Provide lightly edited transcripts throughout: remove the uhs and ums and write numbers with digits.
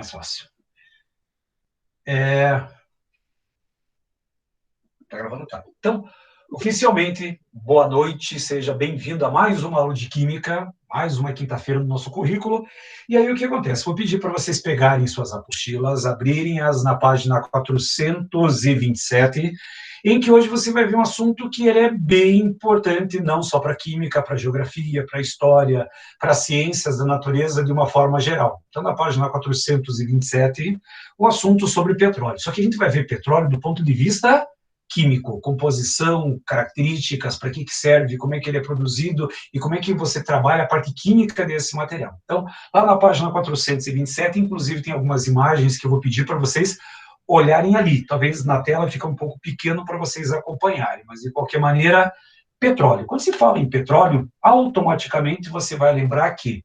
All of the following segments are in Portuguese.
mais fácil. Tá gravando, tá. Então, oficialmente, boa noite, seja bem-vindo a mais uma aula de Química, mais uma quinta-feira no nosso currículo. E aí, o que acontece? Vou pedir para vocês pegarem suas apostilas, abrirem-as na página 427, em que hoje você vai ver um assunto que ele é bem importante, não só para Química, para Geografia, para História, para Ciências da Natureza, de uma forma geral. Então, na página 427, o assunto sobre petróleo. Só que a gente vai ver petróleo do ponto de vista químico, composição, características, para que serve, como é que ele é produzido e como é que você trabalha a parte química desse material. Então, lá na página 427, inclusive, tem algumas imagens que eu vou pedir para vocês olharem ali. Talvez na tela fica um pouco pequeno para vocês acompanharem, mas, de qualquer maneira, petróleo. Quando se fala em petróleo, automaticamente você vai lembrar que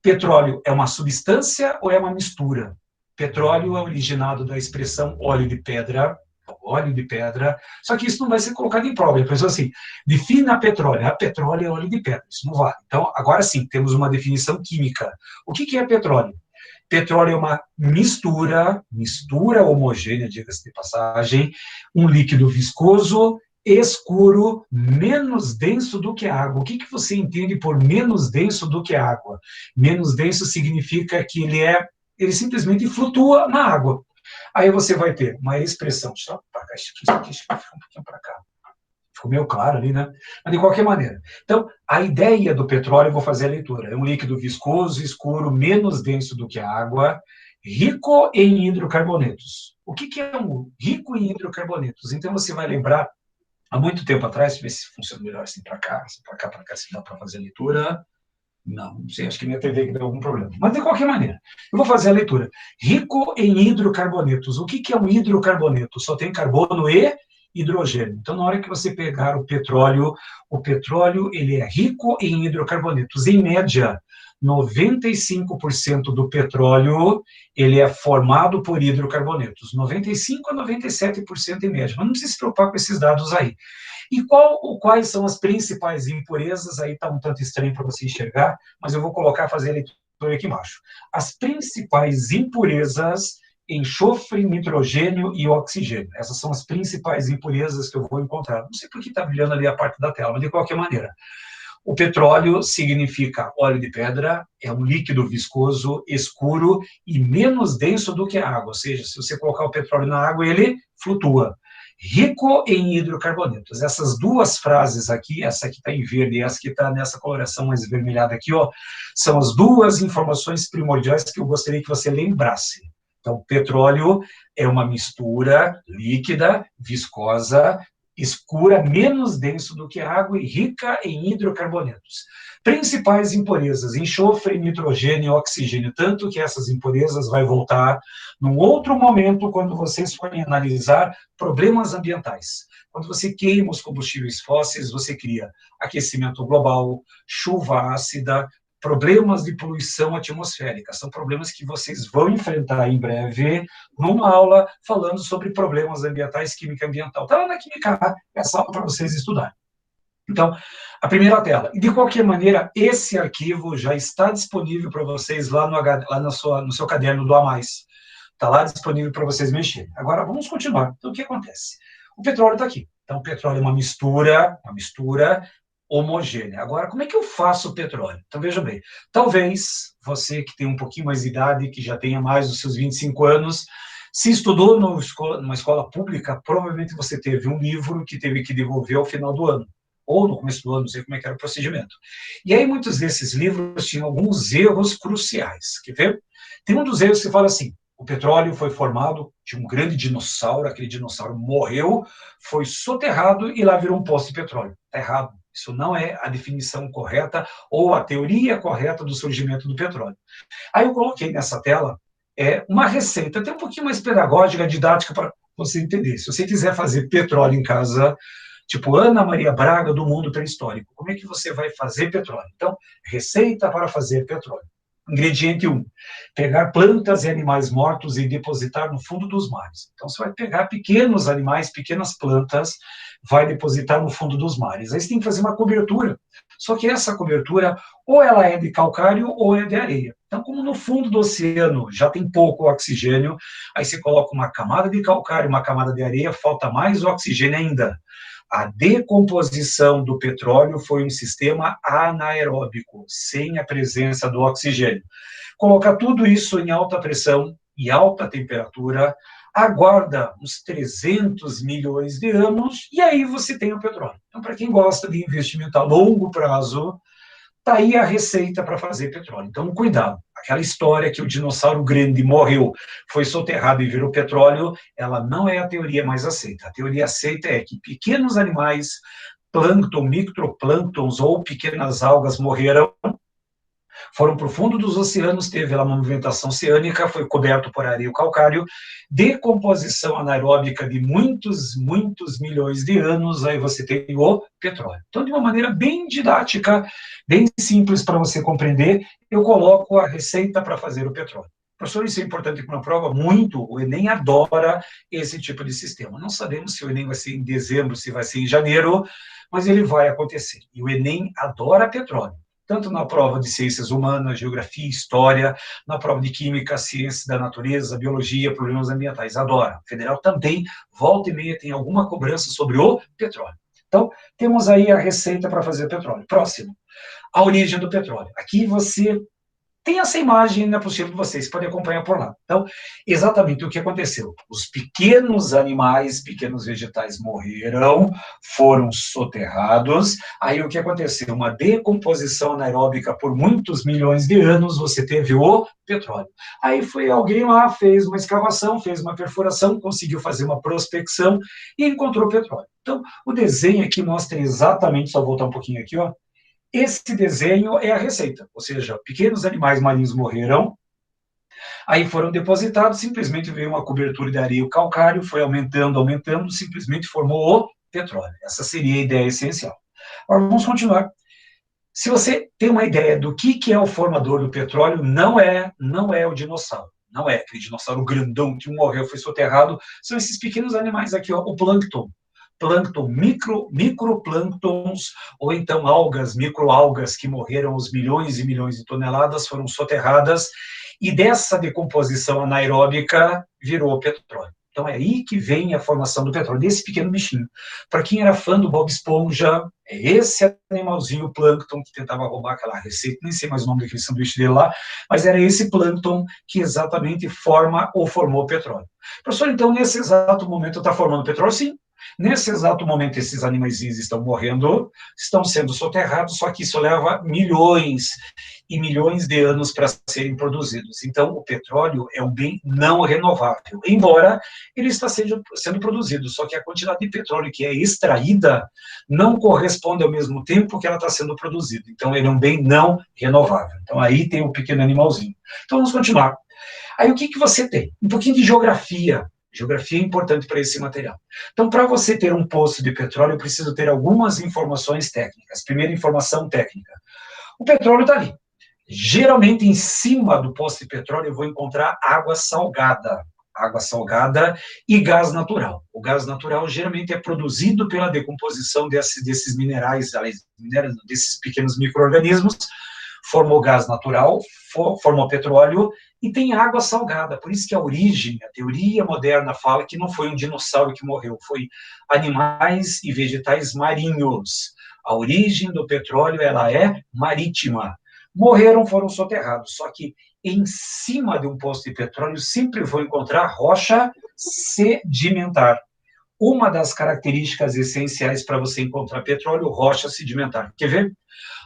petróleo é uma substância ou é uma mistura? Petróleo é originado da expressão óleo de pedra, só que isso não vai ser colocado em prova. A pessoa assim, defina petróleo. A petróleo é óleo de pedra, isso não vale. Então, agora sim, temos uma definição química. O que é petróleo? Petróleo é uma mistura homogênea, diga-se de passagem, um líquido viscoso, escuro, menos denso do que a água. O que você entende por menos denso do que a água? Menos denso significa que ele simplesmente flutua na água. Aí você vai ter uma expressão, deixa eu apagar isso aqui fica um pouquinho para cá. Ficou meio claro ali, né? Mas de qualquer maneira. Então, a ideia do petróleo, eu vou fazer a leitura, é um líquido viscoso, escuro, menos denso do que a água, rico em hidrocarbonetos. O que é um rico em hidrocarbonetos? Então, você vai lembrar, há muito tempo atrás, deixa eu ver se funciona melhor assim para cá, se dá para fazer a leitura. Não sei, acho que minha TV que deu algum problema. Mas, de qualquer maneira, eu vou fazer a leitura. Rico em hidrocarbonetos. O que é um hidrocarboneto? Só tem carbono e hidrogênio. Então, na hora que você pegar o petróleo ele é rico em hidrocarbonetos. Em média, 95% do petróleo ele é formado por hidrocarbonetos. 95% a 97% em média. Mas não precisa se preocupar com esses dados aí. E quais são as principais impurezas? Aí está um tanto estranho para você enxergar, mas eu vou fazer a leitura aqui embaixo. As principais impurezas: enxofre, nitrogênio e oxigênio. Essas são as principais impurezas que eu vou encontrar. Não sei por que está brilhando ali a parte da tela, mas de qualquer maneira. O petróleo significa óleo de pedra, é um líquido viscoso, escuro e menos denso do que a água. Ou seja, se você colocar o petróleo na água, ele flutua. Rico em hidrocarbonetos. Essas duas frases aqui, essa que está em verde e essa que está nessa coloração mais esvermelhada aqui, ó, são as duas informações primordiais que eu gostaria que você lembrasse. Então, petróleo é uma mistura líquida, viscosa, escura, menos denso do que a água e rica em hidrocarbonetos. Principais impurezas: enxofre, nitrogênio e oxigênio, tanto que essas impurezas vai voltar num outro momento quando vocês forem analisar problemas ambientais. Quando você queima os combustíveis fósseis, você cria aquecimento global, chuva ácida, problemas de poluição atmosférica. São problemas que vocês vão enfrentar em breve numa aula falando sobre problemas ambientais, química ambiental. Está lá na Química, essa aula para vocês estudarem. Então, a primeira tela. E, de qualquer maneira, esse arquivo já está disponível para vocês lá no seu caderno do A+. Está lá disponível para vocês mexerem. Agora, vamos continuar. Então, o que acontece? O petróleo está aqui. Então, o petróleo é uma mistura homogênea. Agora, como é que eu faço o petróleo? Então, veja bem, talvez você que tem um pouquinho mais de idade, que já tenha mais dos seus 25 anos, se estudou numa escola pública, provavelmente você teve um livro que teve que devolver ao final do ano, ou no começo do ano, não sei como é que era o procedimento. E aí, muitos desses livros tinham alguns erros cruciais. Quer ver? Tem um dos erros que fala assim: o petróleo foi formado de um grande dinossauro, aquele dinossauro morreu, foi soterrado e lá virou um poço de petróleo. Está errado. Isso não é a definição correta ou a teoria correta do surgimento do petróleo. Aí eu coloquei nessa tela uma receita, até um pouquinho mais pedagógica, didática, para você entender. Se você quiser fazer petróleo em casa, tipo Ana Maria Braga do mundo pré-histórico, como é que você vai fazer petróleo? Então, receita para fazer petróleo. Ingrediente 1, pegar plantas e animais mortos e depositar no fundo dos mares. Então, você vai pegar pequenos animais, pequenas plantas, vai depositar no fundo dos mares. Aí você tem que fazer uma cobertura. Só que essa cobertura, ou ela é de calcário ou é de areia. Então, como no fundo do oceano já tem pouco oxigênio, aí você coloca uma camada de calcário, uma camada de areia, falta mais oxigênio ainda. A decomposição do petróleo foi um sistema anaeróbico, sem a presença do oxigênio. Colocar tudo isso em alta pressão e alta temperatura, aguarda uns 300 milhões de anos, e aí você tem o petróleo. Então, para quem gosta de investimento a longo prazo, está aí a receita para fazer petróleo. Então, cuidado. Aquela história que o dinossauro grande morreu, foi soterrado e virou petróleo, ela não é a teoria mais aceita. A teoria aceita é que pequenos animais, plâncton, microplânctons ou pequenas algas morreram, foram para o fundo dos oceanos, teve lá uma movimentação oceânica, foi coberto por areia e calcário, decomposição anaeróbica de muitos, muitos milhões de anos, aí você tem o petróleo. Então, de uma maneira bem didática, bem simples para você compreender, eu coloco a receita para fazer o petróleo. Professor, isso é importante para uma prova? Muito. O Enem adora esse tipo de sistema. Não sabemos se o Enem vai ser em dezembro, se vai ser em janeiro, mas ele vai acontecer. E o Enem adora petróleo, tanto na prova de ciências humanas, geografia, história, na prova de química, ciências da natureza, biologia, problemas ambientais. Adora. O federal também, volta e meia, tem alguma cobrança sobre o petróleo. Então, temos aí a receita para fazer petróleo. Próximo, a origem do petróleo. Aqui você tem essa imagem na apostila de vocês, podem acompanhar por lá. Então, exatamente o que aconteceu. Os pequenos animais, pequenos vegetais morreram, foram soterrados. Aí o que aconteceu? Uma decomposição anaeróbica por muitos milhões de anos, você teve o petróleo. Aí foi alguém lá, fez uma escavação, fez uma perfuração, conseguiu fazer uma prospecção e encontrou petróleo. Então, o desenho aqui mostra exatamente, só voltar um pouquinho aqui, ó. Esse desenho é a receita, ou seja, pequenos animais marinhos morreram, aí foram depositados, simplesmente veio uma cobertura de areia e calcário, foi aumentando, aumentando, simplesmente formou o petróleo. Essa seria a ideia essencial. Agora, vamos continuar. Se você tem uma ideia do que é o formador do petróleo, não é o dinossauro. Não é aquele dinossauro grandão que morreu, foi soterrado, são esses pequenos animais aqui, ó, o plâncton. Plâncton, microplânctons, ou então algas, microalgas que morreram aos milhões e milhões de toneladas, foram soterradas, e dessa decomposição anaeróbica virou petróleo. Então é aí que vem a formação do petróleo, desse pequeno bichinho. Para quem era fã do Bob Esponja, é esse animalzinho, o plâncton, que tentava roubar aquela receita, nem sei mais o nome daquele sanduíche dele lá, mas era esse plâncton que exatamente forma ou formou o petróleo. Professor, então, nesse exato momento está formando petróleo? Sim. Nesse exato momento, esses animaizinhos estão morrendo, estão sendo soterrados, só que isso leva milhões e milhões de anos para serem produzidos. Então, o petróleo é um bem não renovável, embora ele está sendo produzido, só que a quantidade de petróleo que é extraída não corresponde ao mesmo tempo que ela está sendo produzida. Então, ele é um bem não renovável. Então, aí tem o pequeno animalzinho. Então, vamos continuar. Aí, o que você tem? Um pouquinho de geografia. Geografia é importante para esse material. Então, para você ter um poço de petróleo, eu preciso ter algumas informações técnicas. Primeira informação técnica. O petróleo está ali. Geralmente, em cima do poço de petróleo, eu vou encontrar água salgada. Água salgada e gás natural. O gás natural geralmente é produzido pela decomposição desses minerais, desses pequenos micro-organismos, formou gás natural, formou petróleo, e tem água salgada. Por isso que a origem, a teoria moderna fala que não foi um dinossauro que morreu, foi animais e vegetais marinhos. A origem do petróleo, ela é marítima. Morreram, foram soterrados, só que em cima de um poço de petróleo sempre vou encontrar rocha sedimentar. Uma das características essenciais para você encontrar petróleo, rocha sedimentar. Quer ver?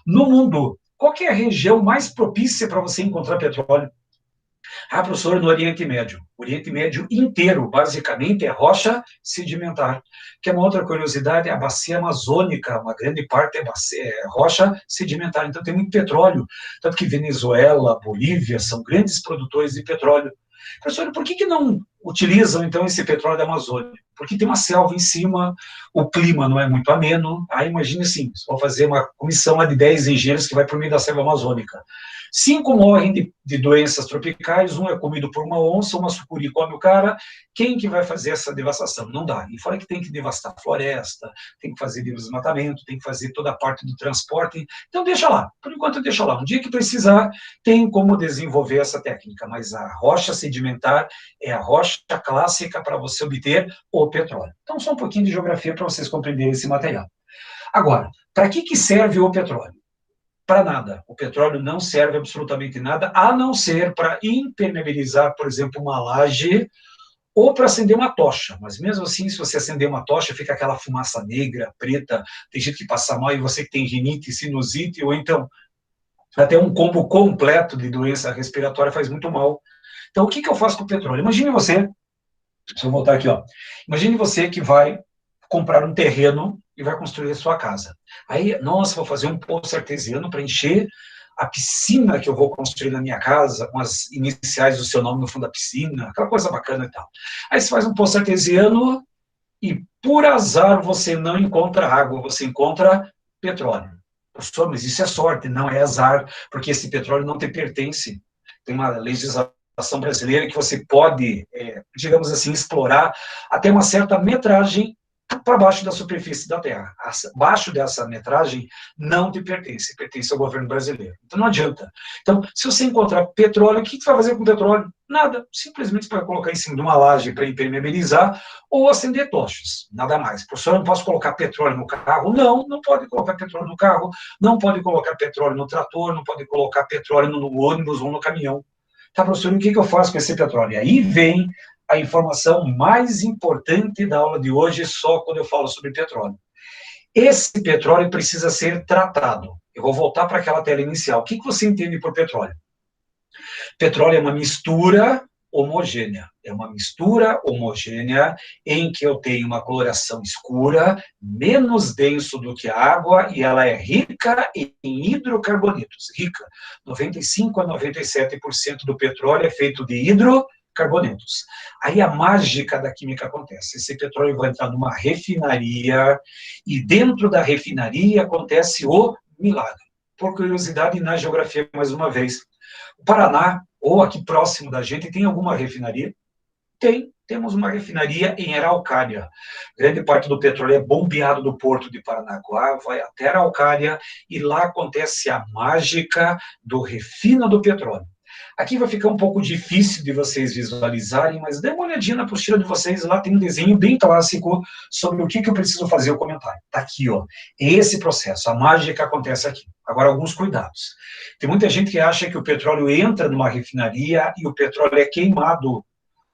No mundo, qual é a região mais propícia para você encontrar petróleo? Ah, professor, no Oriente Médio. O Oriente Médio inteiro, basicamente, é rocha sedimentar. Que é uma outra curiosidade, a bacia amazônica, uma grande parte é rocha sedimentar. Então, tem muito petróleo. Tanto que Venezuela, Bolívia, são grandes produtores de petróleo. Professor, por que não utilizam, então, esse petróleo da Amazônia? Porque tem uma selva em cima, o clima não é muito ameno. Aí, imagine assim, vou fazer uma comissão lá de 10 engenheiros que vai para o meio da selva amazônica. 5 morrem de doenças tropicais, um é comido por uma onça, uma sucuri come o cara. Quem que vai fazer essa devastação? Não dá. E fora que tem que devastar a floresta, tem que fazer desmatamento, tem que fazer toda a parte do transporte. Então, deixa lá. Por enquanto, deixa lá. Um dia que precisar, tem como desenvolver essa técnica. Mas a rocha sedimentar é a rocha clássica para você obter o petróleo. Então, só um pouquinho de geografia para vocês compreenderem esse material. Agora, para que serve o petróleo? Para nada. O petróleo não serve absolutamente nada, a não ser para impermeabilizar, por exemplo, uma laje ou para acender uma tocha. Mas mesmo assim, se você acender uma tocha, fica aquela fumaça negra, preta, tem gente que passa mal, e você que tem rinite, sinusite, ou então até um combo completo de doença respiratória faz muito mal. Então, o que eu faço com o petróleo? Imagine você, deixa eu voltar aqui, ó. Imagine você que vai comprar um terreno e vai construir a sua casa. Aí, nossa, vou fazer um poço artesiano para encher a piscina que eu vou construir na minha casa, com as iniciais do seu nome no fundo da piscina, aquela coisa bacana e tal. Aí você faz um poço artesiano e, por azar, você não encontra água, você encontra petróleo. Professor, mas isso é sorte, não é azar, porque esse petróleo não te pertence. Tem uma legislação brasileira que você pode, digamos assim, explorar até uma certa metragem para baixo da superfície da Terra. Abaixo dessa metragem não te pertence, pertence ao governo brasileiro. Então não adianta. Então, se você encontrar petróleo, o que você vai fazer com petróleo? Nada. Simplesmente você vai colocar em cima de uma laje para impermeabilizar ou acender tochas. Nada mais. Professor, eu não posso colocar petróleo no carro? Não, não pode colocar petróleo no carro, não pode colocar petróleo no trator, não pode colocar petróleo no ônibus ou no caminhão. Tá, professor, o que eu faço com esse petróleo? E aí vem a informação mais importante da aula de hoje, só quando eu falo sobre petróleo. Esse petróleo precisa ser tratado. Eu vou voltar para aquela tela inicial. O que você entende por petróleo? Petróleo é uma mistura homogênea. É uma mistura homogênea em que eu tenho uma coloração escura, menos denso do que a água, e ela é rica em hidrocarbonetos. Rica. 95 a 97% do petróleo é feito de hidrocarbonetos. Aí a mágica da química acontece. Esse petróleo vai entrar numa refinaria, e dentro da refinaria acontece o milagre. Por curiosidade, na geografia, mais uma vez, o Paraná, ou aqui próximo da gente, tem alguma refinaria? Temos uma refinaria em Araucária. Grande parte do petróleo é bombeado do porto de Paranaguá, vai até Araucária, e lá acontece a mágica do refino do petróleo. Aqui vai ficar um pouco difícil de vocês visualizarem, mas dê uma olhadinha na apostila de vocês, lá tem um desenho bem clássico sobre o que eu preciso fazer o comentário. Está aqui, ó. Esse processo, a mágica acontece aqui. Agora, alguns cuidados. Tem muita gente que acha que o petróleo entra numa refinaria e o petróleo é queimado.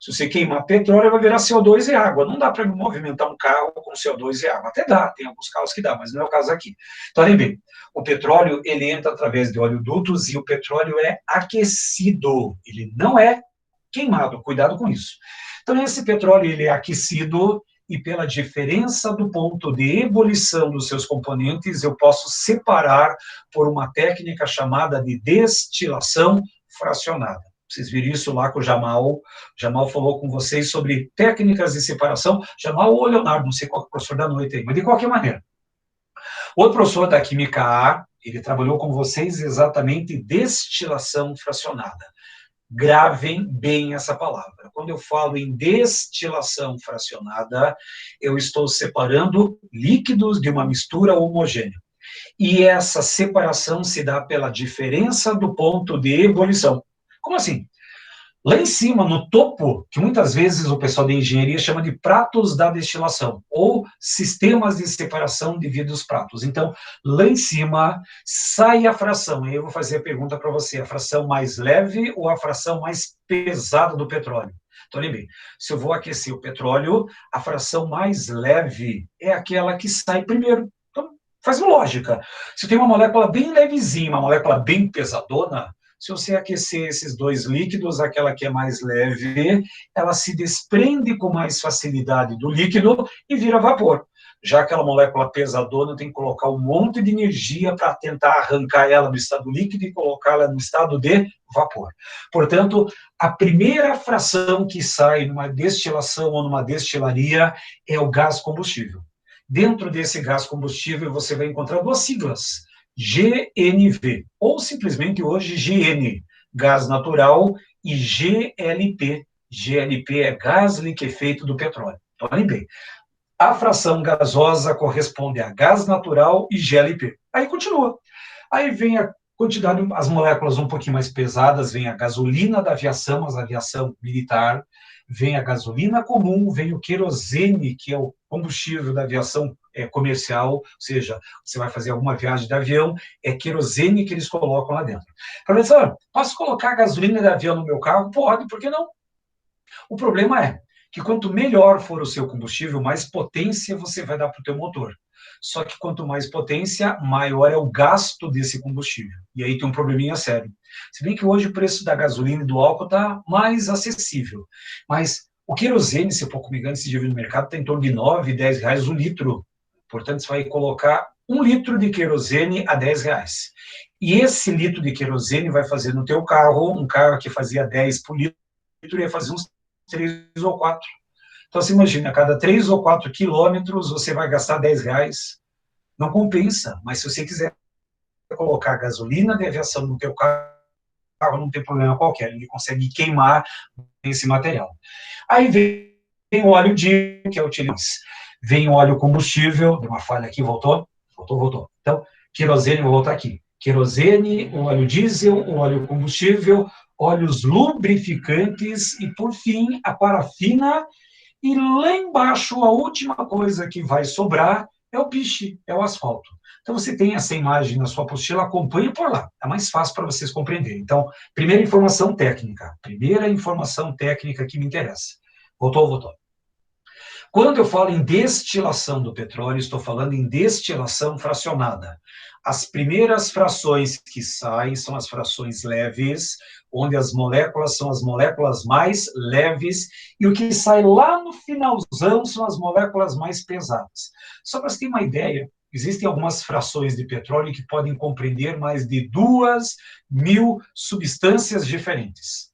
Se você queimar petróleo, vai virar CO2 e água. Não dá para movimentar um carro com CO2 e água. Até dá, tem alguns carros que dá, mas não é o caso aqui. Então, olhem bem, o petróleo, ele entra através de oleodutos e o petróleo é aquecido. Ele não é queimado, cuidado com isso. Então, esse petróleo, ele é aquecido e pela diferença do ponto de ebulição dos seus componentes, eu posso separar por uma técnica chamada de destilação fracionada. Vocês viram isso lá com o Jamal. O Jamal falou com vocês sobre técnicas de separação. Jamal ou Leonardo, não sei qual é o professor da noite aí, mas de qualquer maneira. Outro professor da Química A, ele trabalhou com vocês exatamente destilação fracionada. Gravem bem essa palavra. Quando eu falo em destilação fracionada, eu estou separando líquidos de uma mistura homogênea. E essa separação se dá pela diferença do ponto de ebulição. Como assim? Lá em cima, no topo, que muitas vezes o pessoal da engenharia chama de pratos da destilação, ou sistemas de separação devido aos pratos. Então, lá em cima, sai a fração. E eu vou fazer a pergunta para você, a fração mais leve ou a fração mais pesada do petróleo? Então, lembre, se eu vou aquecer o petróleo, a fração mais leve é aquela que sai primeiro. Então, faz lógica. Se eu tenho uma molécula bem levezinha, uma molécula bem pesadona, se você aquecer esses dois líquidos, aquela que é mais leve, ela se desprende com mais facilidade do líquido e vira vapor. Já aquela molécula pesadona, tem que colocar um monte de energia para tentar arrancar ela do estado líquido e colocá-la no estado de vapor. Portanto, a primeira fração que sai numa destilação ou numa destilaria é o gás combustível. Dentro desse gás combustível, você vai encontrar duas siglas, GNV, ou simplesmente hoje GN, gás natural, e GLP. GLP é gás liquefeito do petróleo. Então, olhem bem, a fração gasosa corresponde a gás natural e GLP. Aí continua. Aí vem a quantidade, as moléculas um pouquinho mais pesadas, vem a gasolina da aviação, a aviação militar, vem a gasolina comum, vem o querosene, que é o combustível da aviação comercial, ou seja, você vai fazer alguma viagem de avião, é querosene que eles colocam lá dentro. Professor, posso colocar a gasolina de avião no meu carro? Pode, por que não? O problema é que quanto melhor for o seu combustível, mais potência você vai dar para o teu motor. Só que quanto mais potência, maior é o gasto desse combustível. E aí tem um probleminha sério. Se bem que hoje o preço da gasolina e do álcool está mais acessível. Mas o querosene, se eu pouco me engano, esse dia no mercado, está em torno de 9, 10 reais o litro. Portanto, você vai colocar 1 litro de querosene a 10 reais. E esse litro de querosene vai fazer no teu carro, um carro que fazia 10 por litro, ia fazer uns 3 ou 4. Então, você imagina, a cada 3 ou 4 quilômetros você vai gastar 10 reais. Não compensa, mas se você quiser colocar gasolina de aviação no teu carro, não tem problema qualquer, ele consegue queimar esse material. Aí vem o óleo diesel, que é utilizado. Vem o óleo combustível, deu uma falha aqui, voltou? Voltou. Então, querosene, vou voltar aqui. Querosene, o óleo diesel, o óleo combustível, óleos lubrificantes e, por fim, a parafina. E lá embaixo, a última coisa que vai sobrar é o piche, é o asfalto. Então, você tem essa imagem na sua apostila, acompanhe por lá. É mais fácil para vocês compreenderem. Então, primeira informação técnica que me interessa. Voltou. Quando eu falo em destilação do petróleo, estou falando em destilação fracionada. As primeiras frações que saem são as frações leves, onde as moléculas são as moléculas mais leves, e o que sai lá no finalzão são as moléculas mais pesadas. Só para você ter uma ideia, existem algumas frações de petróleo que podem compreender mais de 2.000 substâncias diferentes.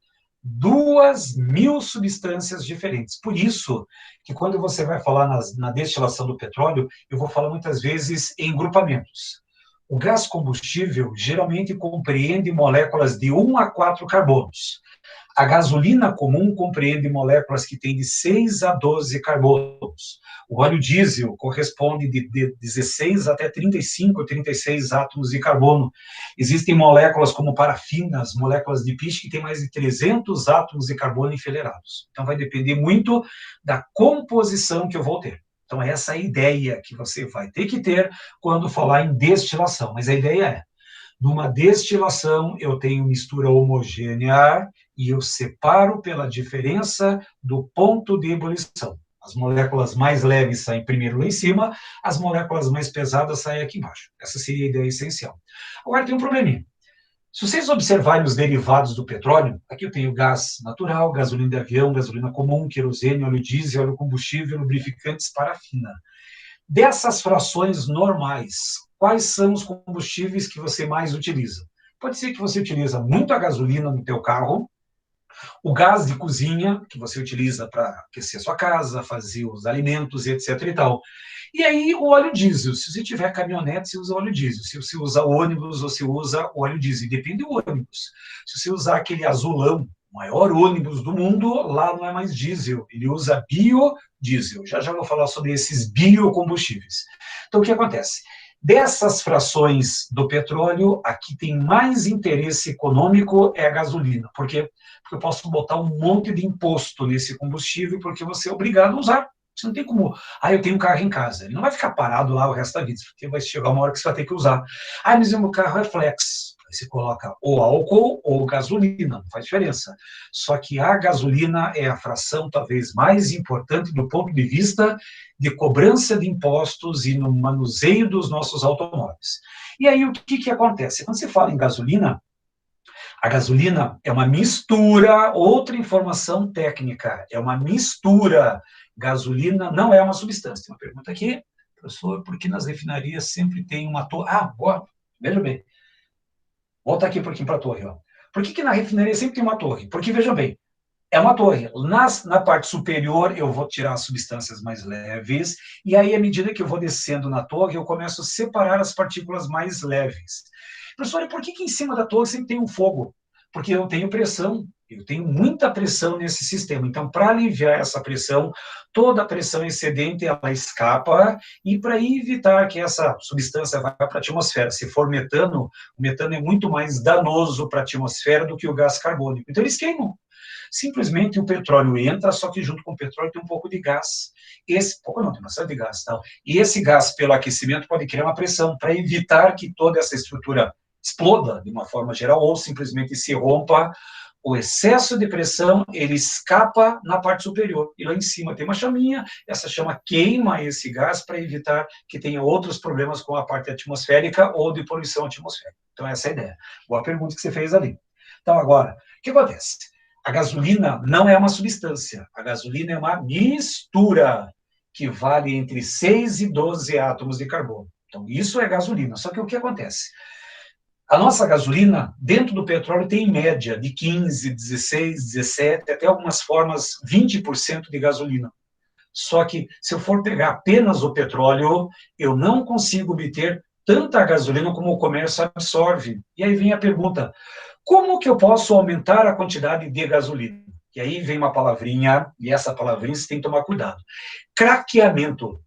2.000 substâncias diferentes. Por isso que quando você vai falar na destilação do petróleo, eu vou falar muitas vezes em grupamentos. O gás combustível geralmente compreende moléculas de 1 a 4 carbonos. A gasolina comum compreende moléculas que têm de 6 a 12 carbonos. O óleo diesel corresponde de 16 até 35, 36 átomos de carbono. Existem moléculas como parafinas, moléculas de piche, que têm mais de 300 átomos de carbono enfileirados. Então, vai depender muito da composição que eu vou ter. Então, essa é a ideia que você vai ter que ter quando falar em destilação. Mas a ideia é, numa destilação, eu tenho mistura homogênea e eu separo pela diferença do ponto de ebulição. As moléculas mais leves saem primeiro lá em cima, as moléculas mais pesadas saem aqui embaixo. Essa seria a ideia essencial. Agora tem um probleminha. Se vocês observarem os derivados do petróleo, aqui eu tenho gás natural, gasolina de avião, gasolina comum, querosene, óleo diesel, óleo combustível, lubrificantes, parafina. Dessas frações normais, quais são os combustíveis que você mais utiliza? Pode ser que você utiliza muito a gasolina no teu carro, o gás de cozinha, que você utiliza para aquecer a sua casa, fazer os alimentos, etc. e tal. E aí o óleo diesel, se você tiver caminhonete, você usa óleo diesel. Se você usa ônibus, você usa óleo diesel. Depende do ônibus. Se você usar aquele azulão, o maior ônibus do mundo, lá não é mais diesel, ele usa biodiesel. Já vou falar sobre esses biocombustíveis. Então, o que acontece? Dessas frações do petróleo, aqui tem mais interesse econômico é a gasolina. Por quê? Porque eu posso botar um monte de imposto nesse combustível, porque você é obrigado a usar. Você não tem como... eu tenho um carro em casa. Ele não vai ficar parado lá o resto da vida, porque vai chegar uma hora que você vai ter que usar. Mas o meu carro é flex. Aí você coloca ou álcool ou gasolina, não faz diferença. Só que a gasolina é a fração talvez mais importante do ponto de vista de cobrança de impostos e no manuseio dos nossos automóveis. E aí o que acontece? Quando você fala em gasolina, a gasolina é uma mistura, outra informação técnica, é uma mistura. Gasolina não é uma substância. Tem uma pergunta aqui, Professor, porque nas refinarias sempre tem uma torre... Ah, boa, veja bem. Volta aqui um pouquinho para a torre. Ó. Por que na refinaria sempre tem uma torre? Porque, veja bem, é uma torre. Na parte superior, eu vou tirar as substâncias mais leves, e aí, à medida que eu vou descendo na torre, eu começo a separar as partículas mais leves. Professor, e por que em cima da torre sempre tem um fogo? Porque eu tenho pressão, eu tenho muita pressão nesse sistema. Então, para aliviar essa pressão, toda a pressão excedente, ela escapa, e para evitar que essa substância vá para a atmosfera, se for metano, o metano é muito mais danoso para a atmosfera do que o gás carbônico. Então, eles queimam. Simplesmente o petróleo entra, só que junto com o petróleo tem um pouco de gás. Pouco não, tem bastante gás. Então, e esse gás, pelo aquecimento, pode criar uma pressão para evitar que toda essa estrutura exploda de uma forma geral ou simplesmente se rompa. O excesso de pressão, ele escapa na parte superior. E lá em cima tem uma chaminha, essa chama queima esse gás para evitar que tenha outros problemas com a parte atmosférica ou de poluição atmosférica. Então, essa é a ideia. Boa pergunta que você fez ali. Então, agora, o que acontece? A gasolina não é uma substância. A gasolina é uma mistura que vale entre 6 e 12 átomos de carbono. Então, isso é gasolina. Só que o que acontece? A nossa gasolina, dentro do petróleo, tem em média de 15, 16, 17, até algumas formas 20% de gasolina. Só que, se eu for pegar apenas o petróleo, eu não consigo obter tanta gasolina como o comércio absorve. E aí vem a pergunta, como que eu posso aumentar a quantidade de gasolina? E aí vem uma palavrinha, e essa palavrinha você tem que tomar cuidado. Craqueamento.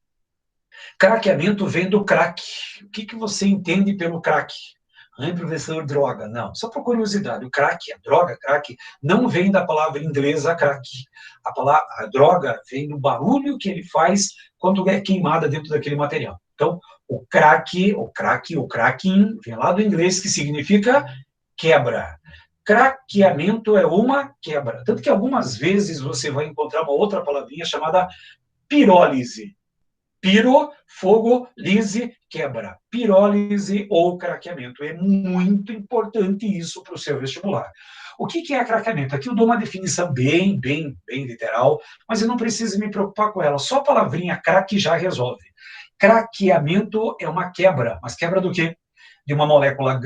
Craqueamento vem do crack. O que você entende pelo crack? Ai, professor, droga. Não, só por curiosidade. O crack, a droga, crack, não vem da palavra inglesa crack. A droga vem do barulho que ele faz quando é queimada dentro daquele material. Então, o cracking, vem lá do inglês, que significa quebra. Craqueamento é uma quebra. Tanto que algumas vezes você vai encontrar uma outra palavrinha chamada pirólise. Piro, fogo, lise, quebra. Pirólise ou craqueamento. É muito importante isso para o seu vestibular. O que é craqueamento? Aqui eu dou uma definição bem literal, mas eu não preciso me preocupar com ela. Só a palavrinha craque já resolve. Craqueamento é uma quebra. Mas quebra do quê? De uma molécula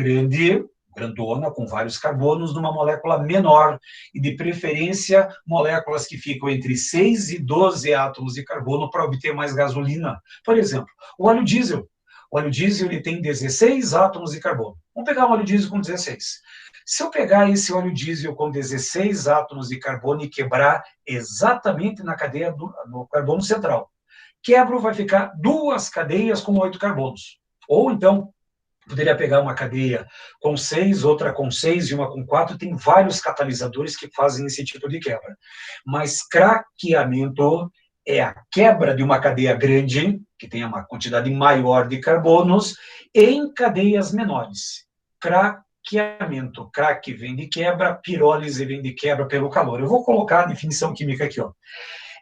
grandona, com vários carbonos, numa molécula menor, e de preferência moléculas que ficam entre 6 e 12 átomos de carbono para obter mais gasolina. Por exemplo, o óleo diesel. O óleo diesel ele tem 16 átomos de carbono. Vamos pegar um óleo diesel com 16. Se eu pegar esse óleo diesel com 16 átomos de carbono e quebrar exatamente na cadeia no carbono central, quebro, vai ficar 2 cadeias com 8 carbonos. Ou então, poderia pegar uma cadeia com 6, outra com 6 e uma com 4, tem vários catalisadores que fazem esse tipo de quebra. Mas craqueamento é a quebra de uma cadeia grande, que tem uma quantidade maior de carbonos, em cadeias menores. Craqueamento. Craque vem de quebra, pirólise vem de quebra pelo calor. Eu vou colocar a definição química aqui, ó.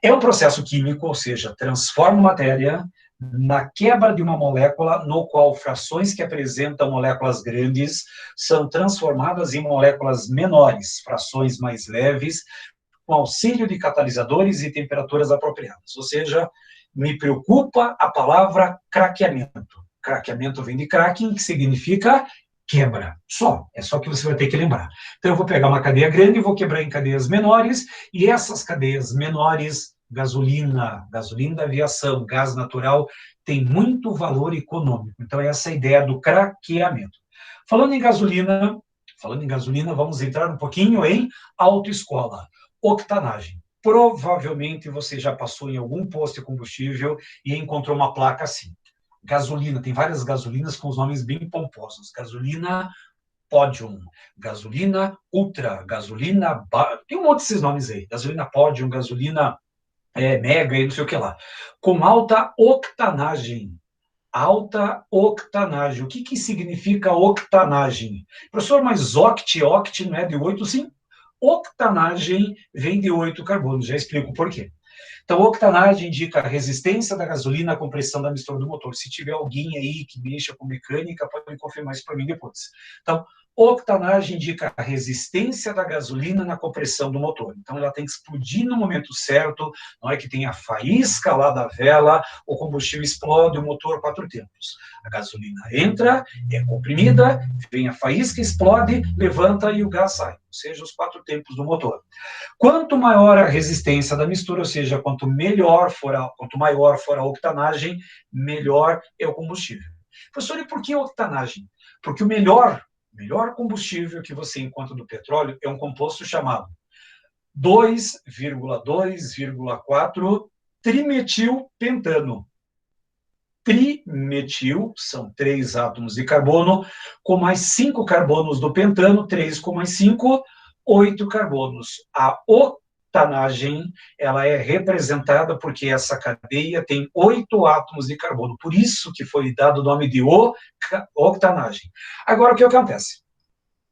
É um processo químico, ou seja, transforma matéria na quebra de uma molécula, no qual frações que apresentam moléculas grandes são transformadas em moléculas menores, frações mais leves, com auxílio de catalisadores e temperaturas apropriadas. Ou seja, me preocupa a palavra craqueamento. Craqueamento vem de cracking, que significa quebra. É só que você vai ter que lembrar. Então, eu vou pegar uma cadeia grande e vou quebrar em cadeias menores, e essas cadeias menores, gasolina da aviação, gás natural, tem muito valor econômico. Então, essa é a ideia do craqueamento. Falando em gasolina, vamos entrar um pouquinho em autoescola. Octanagem. Provavelmente você já passou em algum posto de combustível e encontrou uma placa assim. Gasolina, tem várias gasolinas com os nomes bem pomposos. Gasolina Podium, gasolina Ultra, gasolina... Tem um monte desses nomes aí. Gasolina Podium, gasolina Mega e não sei o que lá. Com alta octanagem. Alta octanagem. O que significa octanagem? Professor, mas oct não é de 8, sim? Octanagem vem de 8 carbonos, já explico por quê. Então, octanagem indica a resistência da gasolina à compressão da mistura do motor. Se tiver alguém aí que mexa com mecânica, pode confirmar isso para mim depois. Então, Octanagem indica a resistência da gasolina na compressão do motor. Então, ela tem que explodir no momento certo, não é que tem a faísca lá da vela, o combustível explode, o motor 4 tempos. A gasolina entra, é comprimida, vem a faísca, explode, levanta e o gás sai. Ou seja, os 4 tempos do motor. Quanto maior a resistência da mistura, ou seja, quanto maior for a octanagem, melhor é o combustível. Professor, e por que octanagem? Porque o melhor combustível que você encontra do petróleo é um composto chamado 2,2,4 trimetilpentano. Trimetil, são 3 átomos de carbono, com mais 5 carbonos do pentano, 3 com mais 5, 8 carbonos. A octanagem, ela é representada porque essa cadeia tem 8 átomos de carbono, por isso que foi dado o nome de octanagem. Agora, o que acontece?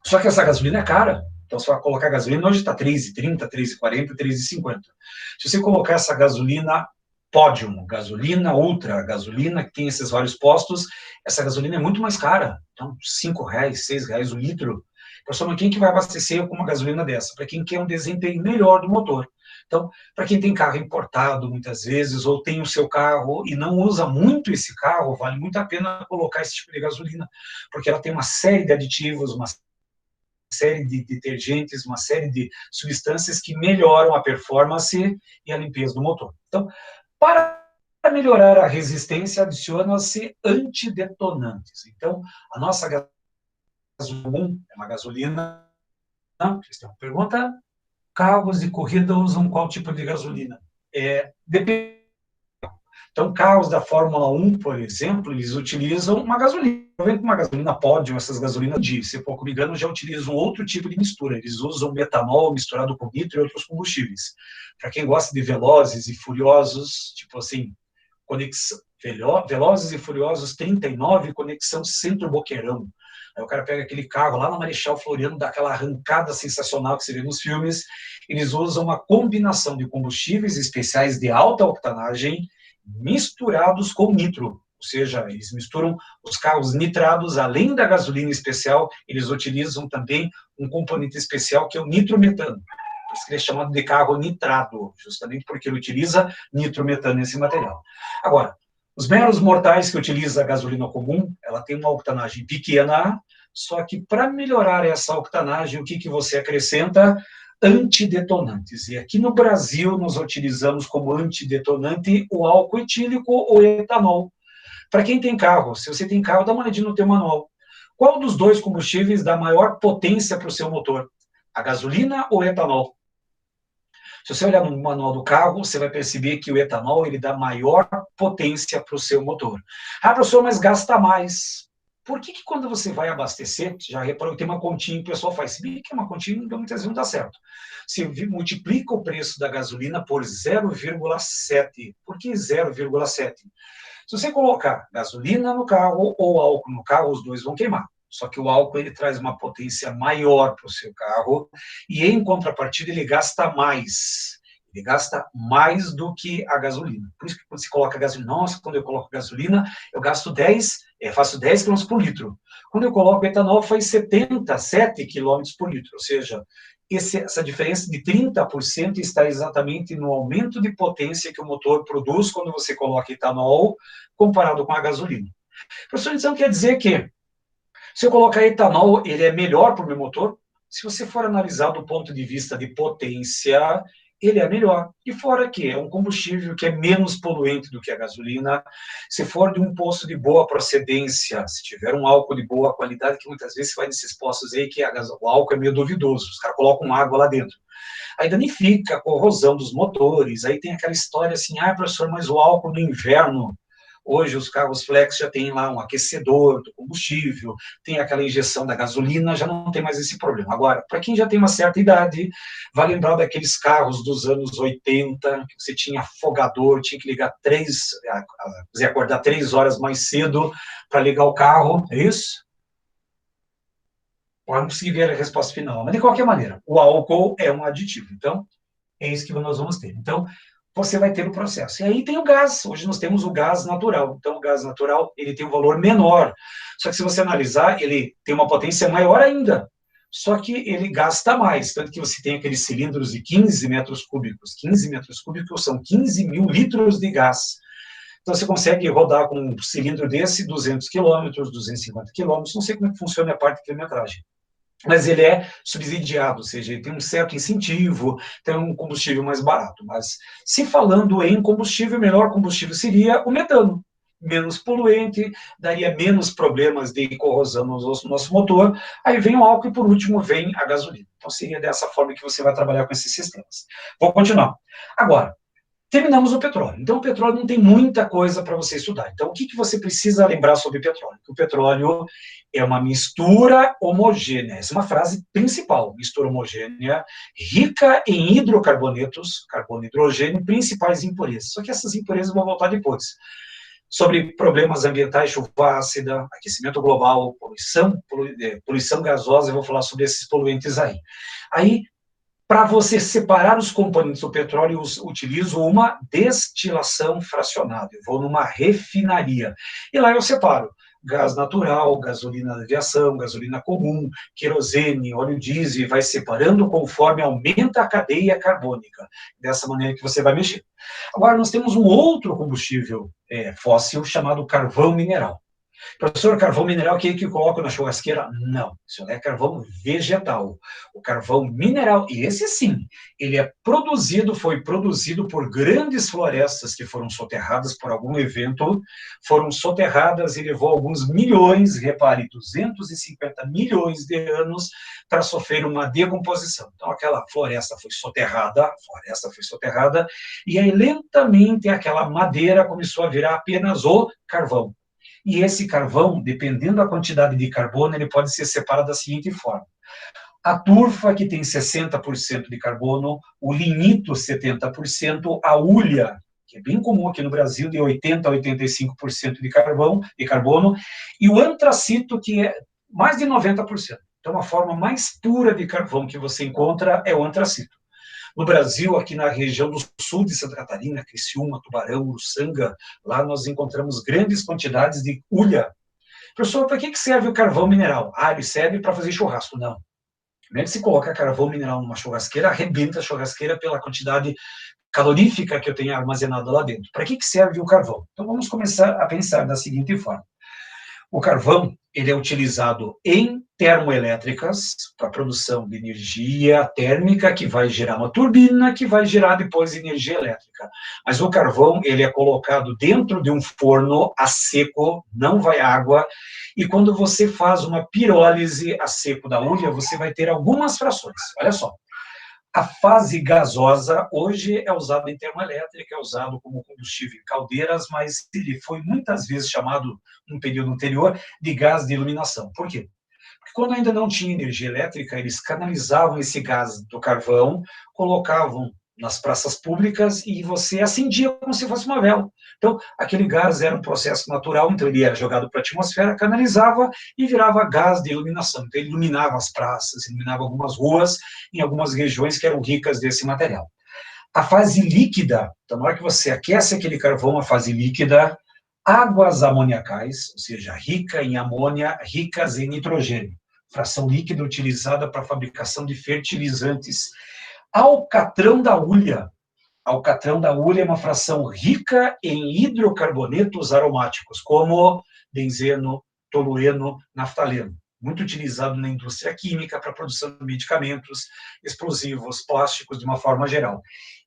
Só que essa gasolina é cara, então você vai colocar gasolina, hoje está 3,30, 3,40, 3,50. Se você colocar essa gasolina Podium, gasolina ultra, gasolina que tem esses vários postos, essa gasolina é muito mais cara, então R$5, R$6 o litro. Pessoal, mas quem que vai abastecer com uma gasolina dessa? Para quem quer um desempenho melhor do motor. Então, para quem tem carro importado muitas vezes, ou tem o seu carro e não usa muito esse carro, vale muito a pena colocar esse tipo de gasolina, porque ela tem uma série de aditivos, uma série de detergentes, uma série de substâncias que melhoram a performance e a limpeza do motor. Então, para melhorar a resistência, adiciona-se antidetonantes. Então, a nossa gasolina é uma gasolina. Vocês têm uma pergunta? Carros de corrida usam qual tipo de gasolina? Depende. Então, carros da Fórmula 1, por exemplo, eles utilizam uma gasolina. Uma gasolina Podium, essas gasolinas de, se pouco me engano, já utilizam outro tipo de mistura. Eles usam metanol misturado com nitro e outros combustíveis. Para quem gosta de Velozes e Furiosos, tipo assim, conexão, Velozes e Furiosos 39, conexão Centro-Boqueirão. Aí o cara pega aquele carro lá na Marechal Floriano, dá aquela arrancada sensacional que você vê nos filmes. Eles usam uma combinação de combustíveis especiais de alta octanagem misturados com nitro. Ou seja, eles misturam os carros nitrados, além da gasolina especial, eles utilizam também um componente especial que é o nitrometano. Por isso que ele é chamado de carro nitrado, justamente porque ele utiliza nitrometano nesse material. Agora, os meros mortais que utilizam a gasolina comum, ela tem uma octanagem pequena, só que para melhorar essa octanagem, o que você acrescenta? Antidetonantes. E aqui no Brasil, nós utilizamos como antidetonante o álcool etílico ou etanol. Para quem tem carro, se você tem carro, dá uma olhadinha no teu manual. Qual dos dois combustíveis dá maior potência para o seu motor? A gasolina ou o etanol? Se você olhar no manual do carro, você vai perceber que o etanol ele dá maior potência para o seu motor. Ah, professor, mas gasta mais. Por que quando você vai abastecer, já reparou que tem uma continha que o pessoal faz, se bem que é uma continha, então muitas vezes não dá certo. Você multiplica o preço da gasolina por 0,7. Por que 0,7? Se você colocar gasolina no carro ou álcool no carro, os dois vão queimar. Só que o álcool ele traz uma potência maior para o seu carro e, em contrapartida, ele gasta mais. Ele gasta mais do que a gasolina. Por isso que quando você coloca gasolina, nossa, quando eu coloco gasolina, eu gasto 10, faço 10 km por litro. Quando eu coloco etanol, faz 77 km por litro. Ou seja, essa diferença de 30% está exatamente no aumento de potência que o motor produz quando você coloca etanol comparado com a gasolina. Professor, então quer dizer que se eu colocar etanol, ele é melhor para o meu motor? Se você for analisar do ponto de vista de potência, ele é melhor. E fora que é um combustível que é menos poluente do que a gasolina. Se for de um posto de boa procedência, se tiver um álcool de boa qualidade, que muitas vezes você vai nesses postos aí que o álcool é meio duvidoso, os caras colocam água lá dentro. Aí danifica a corrosão dos motores, aí tem aquela história assim, professor, mas o álcool no inverno, hoje os carros flex já tem lá um aquecedor do combustível, tem aquela injeção da gasolina, já não tem mais esse problema. Agora, para quem já tem uma certa idade, vai lembrar daqueles carros dos anos 80, que você tinha afogador, tinha que ligar acordar 3 horas mais cedo para ligar o carro, é isso? Vamos conseguir ver a resposta final. Mas, de qualquer maneira, o álcool é um aditivo. Então, é isso que nós vamos ter. Então, você vai ter o processo. E aí tem o gás. Hoje nós temos o gás natural. Então, o gás natural, ele tem um valor menor. Só que se você analisar, ele tem uma potência maior ainda. Só que ele gasta mais. Tanto que você tem aqueles cilindros de 15 metros cúbicos. 15 metros cúbicos são 15 mil litros de gás. Então, você consegue rodar com um cilindro desse 200 quilômetros, 250 quilômetros. Não sei como é que funciona a parte de quilometragem, mas ele é subsidiado, ou seja, ele tem um certo incentivo, tem um combustível mais barato. Mas, se falando em combustível, o melhor combustível seria o metano, menos poluente, daria menos problemas de corrosão no nosso motor. Aí vem o álcool e, por último, vem a gasolina. Então, seria dessa forma que você vai trabalhar com esses sistemas. Vou continuar. Agora, terminamos o petróleo. Então, o petróleo não tem muita coisa para você estudar. Então, o que você precisa lembrar sobre o petróleo? Que o petróleo é uma mistura homogênea. Essa é uma frase principal. Mistura homogênea, rica em hidrocarbonetos, carbono e hidrogênio, principais impurezas. Só que essas impurezas vão voltar depois. Sobre problemas ambientais, chuva ácida, aquecimento global, poluição gasosa, eu vou falar sobre esses poluentes aí. Aí, para você separar os componentes do petróleo, eu utilizo uma destilação fracionada. Eu vou numa refinaria. E lá eu separo gás natural, gasolina de aviação, gasolina comum, querosene, óleo diesel, vai separando conforme aumenta a cadeia carbônica. Dessa maneira que você vai mexer. Agora, nós temos um outro combustível fóssil chamado carvão mineral. Professor, carvão mineral que coloca na churrasqueira? Não, isso é carvão vegetal. O carvão mineral, e esse sim, ele foi produzido por grandes florestas que foram soterradas por algum evento, foram soterradas e levou alguns milhões, repare, 250 milhões de anos para sofrer uma decomposição. Então, aquela floresta foi soterrada, e aí lentamente aquela madeira começou a virar apenas o carvão. E esse carvão, dependendo da quantidade de carbono, ele pode ser separado da seguinte forma. A turfa, que tem 60% de carbono, o lignito, 70%, a hulha, que é bem comum aqui no Brasil, de 80% a 85% de carbono, e o antracito, que é mais de 90%. Então, a forma mais pura de carvão que você encontra é o antracito. No Brasil, aqui na região do sul de Santa Catarina, Criciúma, Tubarão, Uruçanga, lá nós encontramos grandes quantidades de hulha. Professor, para que serve o carvão mineral? Ah, ele serve para fazer churrasco. Não. Primeiro que se coloca carvão mineral numa churrasqueira, arrebenta a churrasqueira pela quantidade calorífica que eu tenho armazenada lá dentro. Para que serve o carvão? Então, vamos começar a pensar da seguinte forma. O carvão, ele é utilizado em termoelétricas para produção de energia térmica que vai gerar uma turbina que vai gerar depois energia elétrica. Mas o carvão, ele é colocado dentro de um forno a seco, não vai água, e quando você faz uma pirólise a seco da hulha, você vai ter algumas frações. Olha só. A fase gasosa hoje é usada em termoelétrica, é usado como combustível em caldeiras, mas ele foi muitas vezes chamado, no período anterior, de gás de iluminação. Por quê? Porque quando ainda não tinha energia elétrica, eles canalizavam esse gás do carvão, colocavam nas praças públicas e você acendia como se fosse uma vela. Então, aquele gás era um processo natural, então ele era jogado para a atmosfera, canalizava e virava gás de iluminação. Então, ele iluminava as praças, iluminava algumas ruas em algumas regiões que eram ricas desse material. A fase líquida, então, na hora que você aquece aquele carvão, a fase líquida, águas amoniacais, ou seja, rica em amônia, ricas em nitrogênio, fração líquida utilizada para a fabricação de fertilizantes. Alcatrão da hulha. Alcatrão da hulha é uma fração rica em hidrocarbonetos aromáticos, como benzeno, tolueno, naftaleno. Muito utilizado na indústria química para a produção de medicamentos, explosivos, plásticos, de uma forma geral.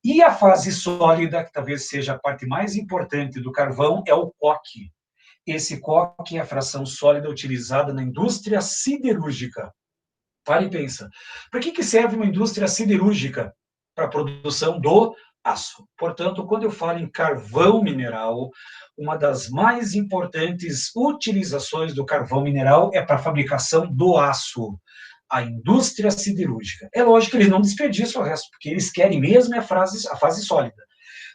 E a fase sólida, que talvez seja a parte mais importante do carvão, é o coque. Esse coque é a fração sólida utilizada na indústria siderúrgica. Para e pensa. Para que serve uma indústria siderúrgica? Para a produção do aço. Portanto, quando eu falo em carvão mineral, uma das mais importantes utilizações do carvão mineral é para a fabricação do aço. A indústria siderúrgica. É lógico que eles não desperdiçam o resto, porque eles querem mesmo a fase sólida.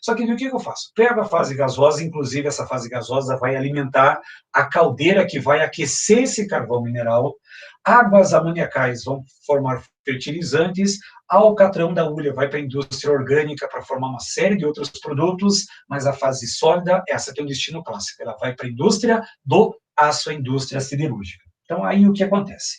Só que o que eu faço? Pego a fase gasosa, inclusive essa fase gasosa vai alimentar a caldeira que vai aquecer esse carvão mineral, águas amoniacais vão formar fertilizantes, Alcatrão da hulha vai para a indústria orgânica para formar uma série de outros produtos, mas a fase sólida, essa tem um destino clássico, ela vai para a indústria do aço, a indústria siderúrgica. Então, aí o que acontece?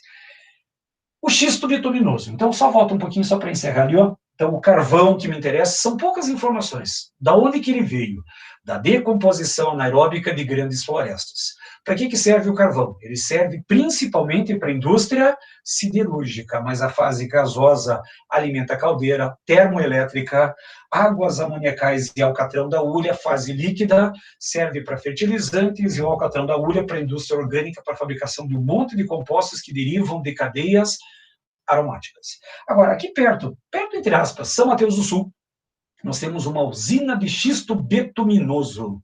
O xisto bituminoso. Então, só volta um pouquinho só para encerrar ali, ó. Então, o carvão que me interessa são poucas informações. Da onde que ele veio? Da decomposição anaeróbica de grandes florestas. Para que serve o carvão? Ele serve principalmente para a indústria siderúrgica, mas a fase gasosa alimenta a caldeira termoelétrica, águas amoniacais e alcatrão da hulha, fase líquida, serve para fertilizantes, e o alcatrão da hulha para a indústria orgânica, para a fabricação de um monte de compostos que derivam de cadeias aromáticas. Agora, aqui perto entre aspas, São Mateus do Sul, nós temos uma usina de xisto betuminoso.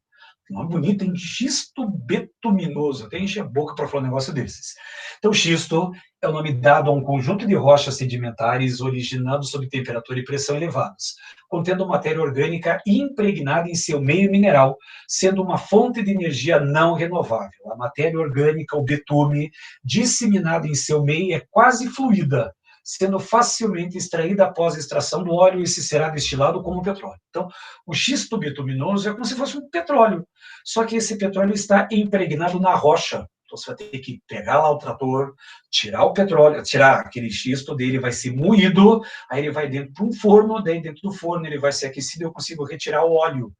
Uma bonita, hein? Xisto betuminoso. Até enche a boca para falar um negócio desses. Então, xisto é o nome dado a um conjunto de rochas sedimentares originados sob temperatura e pressão elevadas, contendo matéria orgânica impregnada em seu meio mineral, sendo uma fonte de energia não renovável. A matéria orgânica, o betume, disseminada em seu meio, é quase fluida, sendo facilmente extraída após a extração do óleo, e se será destilado como petróleo. Então, o xisto bituminoso é como se fosse um petróleo, só que esse petróleo está impregnado na rocha. Então, você vai ter que pegar lá o trator, tirar o petróleo, tirar aquele xisto dele, vai ser moído, aí ele vai dentro de um forno, daí dentro do forno ele vai ser aquecido e eu consigo retirar o óleo.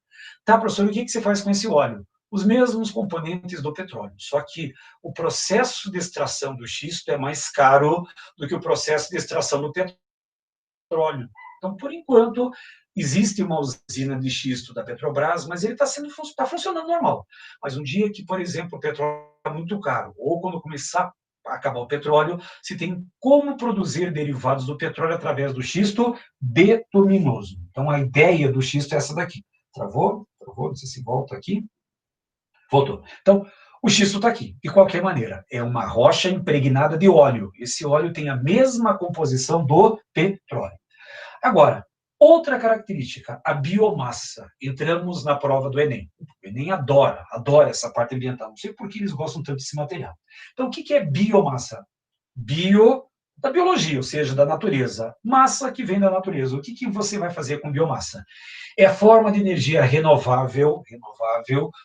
Tá, professor, e o que você faz com esse óleo? Os mesmos componentes do petróleo, só que o processo de extração do xisto é mais caro do que o processo de extração do petróleo. Então, por enquanto, existe uma usina de xisto da Petrobras, mas ele está funcionando normal. Mas um dia que, por exemplo, o petróleo está muito caro, ou quando começar a acabar o petróleo, se tem como produzir derivados do petróleo através do xisto betuminoso. Então, a ideia do xisto é essa daqui. Travou? Travou? Não sei se volta aqui. Voltou. Então, o xisto está aqui. De qualquer maneira, é uma rocha impregnada de óleo. Esse óleo tem a mesma composição do petróleo. Agora, outra característica, a biomassa. Entramos na prova do Enem. O Enem adora essa parte ambiental. Não sei por que eles gostam tanto desse material. Então, o que é biomassa? Bio, da biologia, ou seja, da natureza. Massa que vem da natureza. O que você vai fazer com biomassa? É a forma de energia renovável,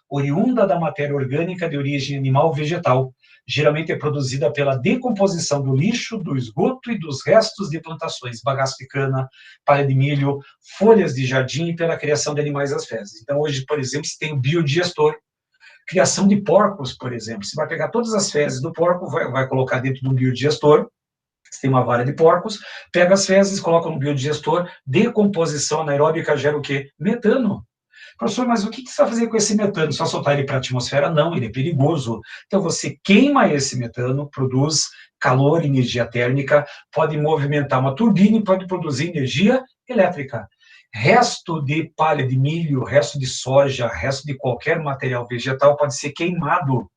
oriunda da matéria orgânica de origem animal ou vegetal. Geralmente é produzida pela decomposição do lixo, do esgoto e dos restos de plantações, bagaço de cana, palha de milho, folhas de jardim, e pela criação de animais às fezes. Então, hoje, por exemplo, você tem o biodigestor, criação de porcos, por exemplo. Você vai pegar todas as fezes do porco, vai colocar dentro de um biodigestor. Você tem uma vara de porcos, pega as fezes, coloca no biodigestor, decomposição anaeróbica gera o quê? Metano. Professor, mas o que você vai fazer com esse metano? Só soltar ele para a atmosfera? Não, ele é perigoso. Então, você queima esse metano, produz calor, energia térmica, pode movimentar uma turbina e pode produzir energia elétrica. Resto de palha de milho, resto de soja, resto de qualquer material vegetal pode ser queimado.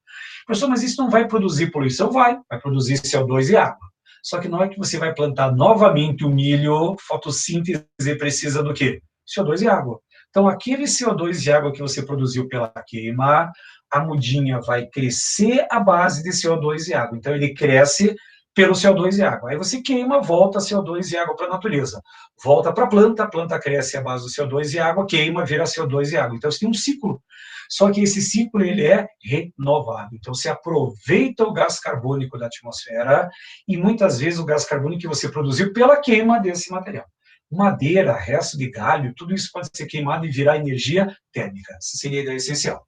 Professor, mas isso não vai produzir poluição? Vai produzir CO2 e água. Só que na hora que você vai plantar novamente o milho, fotossíntese precisa do quê? CO2 e água. Então, aquele CO2 e água que você produziu pela queima, a mudinha vai crescer à base de CO2 e água. Então, ele cresce pelo CO2 e água. Aí você queima, volta CO2 e água para a natureza. Volta para a planta cresce à base do CO2 e água, queima, vira CO2 e água. Então, você tem um ciclo. Só que esse ciclo ele é renovável. Então, você aproveita o gás carbônico da atmosfera e, muitas vezes, o gás carbônico que você produziu pela queima desse material. Madeira, resto de galho, tudo isso pode ser queimado e virar energia térmica. Essa seria a ideia essencial.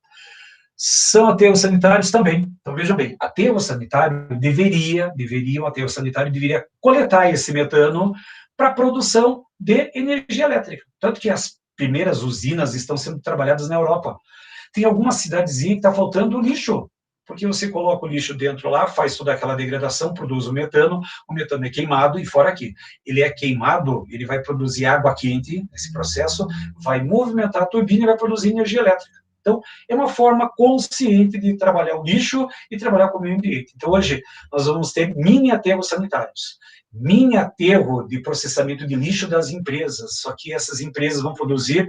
São aterros sanitários também. Então, vejam bem, aterro sanitário o aterro sanitário deveria coletar esse metano para produção de energia elétrica. Tanto que as primeiras usinas estão sendo trabalhadas na Europa. Tem alguma cidadezinha que está faltando lixo, porque você coloca o lixo dentro lá, faz toda aquela degradação, produz o metano é queimado, e fora aqui, ele é queimado, ele vai produzir água quente, nesse processo, vai movimentar a turbina e vai produzir energia elétrica. Então, é uma forma consciente de trabalhar o lixo e trabalhar com o meio ambiente. Então, hoje, nós vamos ter mini aterros sanitários, mini aterro de processamento de lixo das empresas, só que essas empresas vão produzir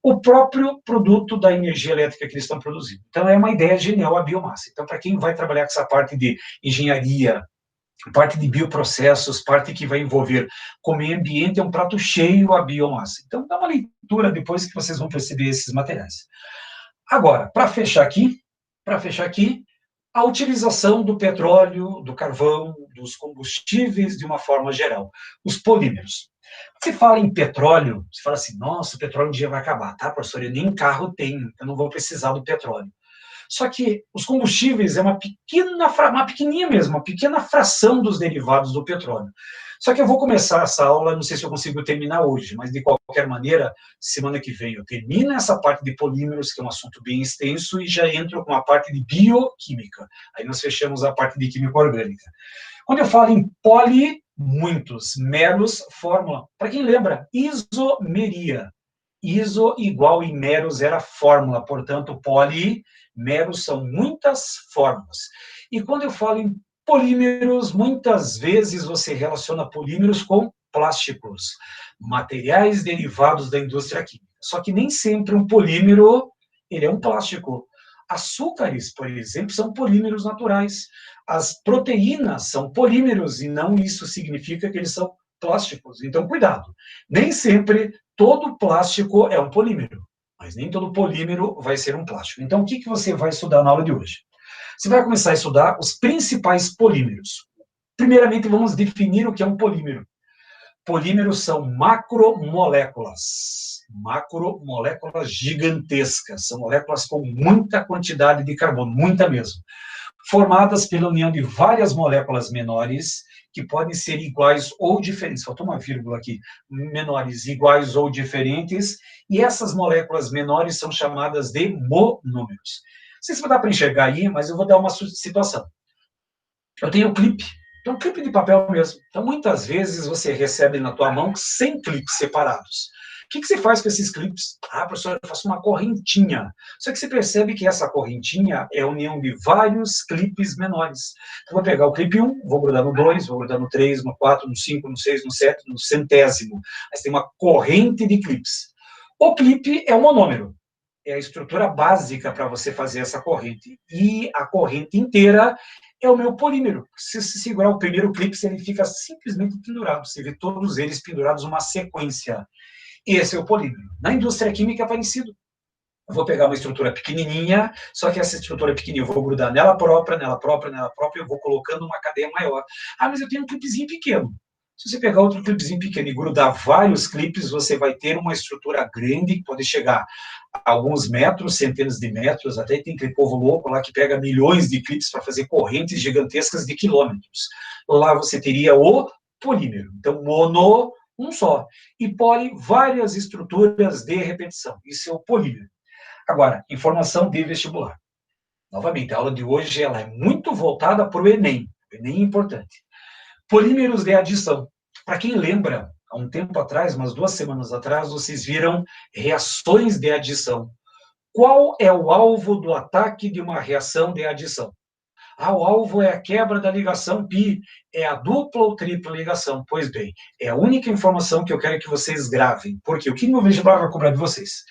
o próprio produto da energia elétrica que eles estão produzindo. Então, é uma ideia genial a biomassa. Então, para quem vai trabalhar com essa parte de engenharia parte de bioprocessos, parte que vai envolver como meio ambiente, é um prato cheio a biomassa. Então, dá uma leitura depois que vocês vão perceber esses materiais. Agora, para fechar aqui, a utilização do petróleo, do carvão, dos combustíveis de uma forma geral, os polímeros. Se fala em petróleo, você fala assim, nossa, o petróleo um dia vai acabar, tá, professor? Eu nem carro tenho, eu não vou precisar do petróleo. Só que os combustíveis é uma pequenininha mesmo, uma pequena fração dos derivados do petróleo. Só que eu vou começar essa aula, não sei se eu consigo terminar hoje, mas de qualquer maneira, semana que vem eu termino essa parte de polímeros, que é um assunto bem extenso, e já entro com a parte de bioquímica. Aí nós fechamos a parte de química orgânica. Quando eu falo em muitos, meros, fórmula. Para quem lembra, isomeria. Iso igual em meros era fórmula, portanto, meros são muitas fórmulas. E quando eu falo em polímeros, muitas vezes você relaciona polímeros com plásticos, materiais derivados da indústria química. Só que nem sempre um polímero, ele é um plástico. Açúcares, por exemplo, são polímeros naturais. As proteínas são polímeros, e não isso significa que eles são plásticos. Então, cuidado. Nem sempre todo plástico é um polímero, mas nem todo polímero vai ser um plástico. Então, o que você vai estudar na aula de hoje? Você vai começar a estudar os principais polímeros. Primeiramente, vamos definir o que é um polímero. Polímeros são macromoléculas. Macromoléculas gigantescas. São moléculas com muita quantidade de carbono, muita mesmo. Formadas pela união de várias moléculas menores, que podem ser iguais ou diferentes. Faltou uma vírgula aqui. Menores, iguais ou diferentes. E essas moléculas menores são chamadas de monômeros. Não sei se vai dar para enxergar aí, mas eu vou dar uma situação. Eu tenho um clipe. É um clipe de papel mesmo. Então, muitas vezes, você recebe na tua mão 100 clipes separados. O que você faz com esses clipes? Ah, professor, eu faço uma correntinha. Só que você percebe que essa correntinha é a união de vários clipes menores. Então, vou pegar o clipe 1, vou grudar no 2, vou grudar no 3, no 4, no 5, no 6, no 7, no centésimo. Mas tem uma corrente de clipes. O clipe é um monômero. É a estrutura básica para você fazer essa corrente. E a corrente inteira é o meu polímero. Se você segurar o primeiro clipe, ele fica simplesmente pendurado. Você vê todos eles pendurados numa sequência. Esse é o polímero. Na indústria química é parecido. Eu vou pegar uma estrutura pequenininha, só que essa estrutura pequenininha eu vou grudar nela própria, eu vou colocando uma cadeia maior. Ah, mas eu tenho um clipezinho pequeno. Se você pegar outro clipezinho pequeno e grudar vários clipes, você vai ter uma estrutura grande, que pode chegar a alguns metros, centenas de metros, até tem aquele povo louco lá que pega milhões de clipes para fazer correntes gigantescas de quilômetros. Lá você teria o polímero. Então, mono, um só. E poli, várias estruturas de repetição. Isso é o polímero. Agora, informação de vestibular. Novamente, a aula de hoje ela é muito voltada para o Enem. O Enem é importante. Polímeros de adição. Para quem lembra, há um tempo atrás, umas 2 semanas atrás, vocês viram reações de adição. Qual é o alvo do ataque de uma reação de adição? Ah, o alvo é a quebra da ligação π, é a dupla ou tripla ligação. Pois bem, é a única informação que eu quero que vocês gravem. Porque o que o vestibular vai cobrar de vocês?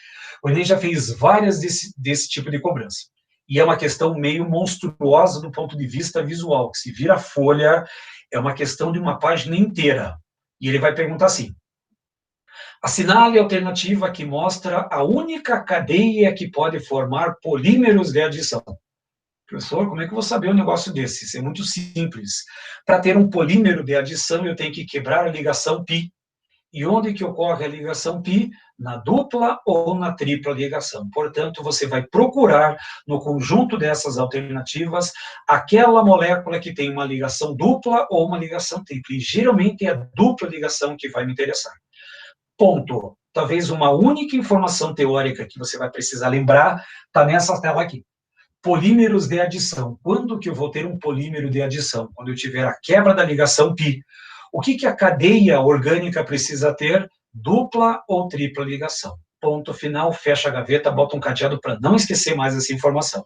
O Enem já fez várias desse tipo de cobrança. E é uma questão meio monstruosa do ponto de vista visual, que se vira a folha, é uma questão de uma página inteira. E ele vai perguntar assim: assinale a alternativa que mostra a única cadeia que pode formar polímeros de adição. Professor, como é que eu vou saber um negócio desse? Isso é muito simples. Para ter um polímero de adição, eu tenho que quebrar a ligação π. E onde que ocorre a ligação π? Na dupla ou na tripla ligação. Portanto, você vai procurar, no conjunto dessas alternativas, aquela molécula que tem uma ligação dupla ou uma ligação tripla. E geralmente é a dupla ligação que vai me interessar. Ponto. Talvez uma única informação teórica que você vai precisar lembrar está nessa tela aqui. Polímeros de adição. Quando que eu vou ter um polímero de adição? Quando eu tiver a quebra da ligação π. O que a cadeia orgânica precisa ter? Dupla ou tripla ligação. Ponto final, fecha a gaveta, bota um cadeado para não esquecer mais essa informação.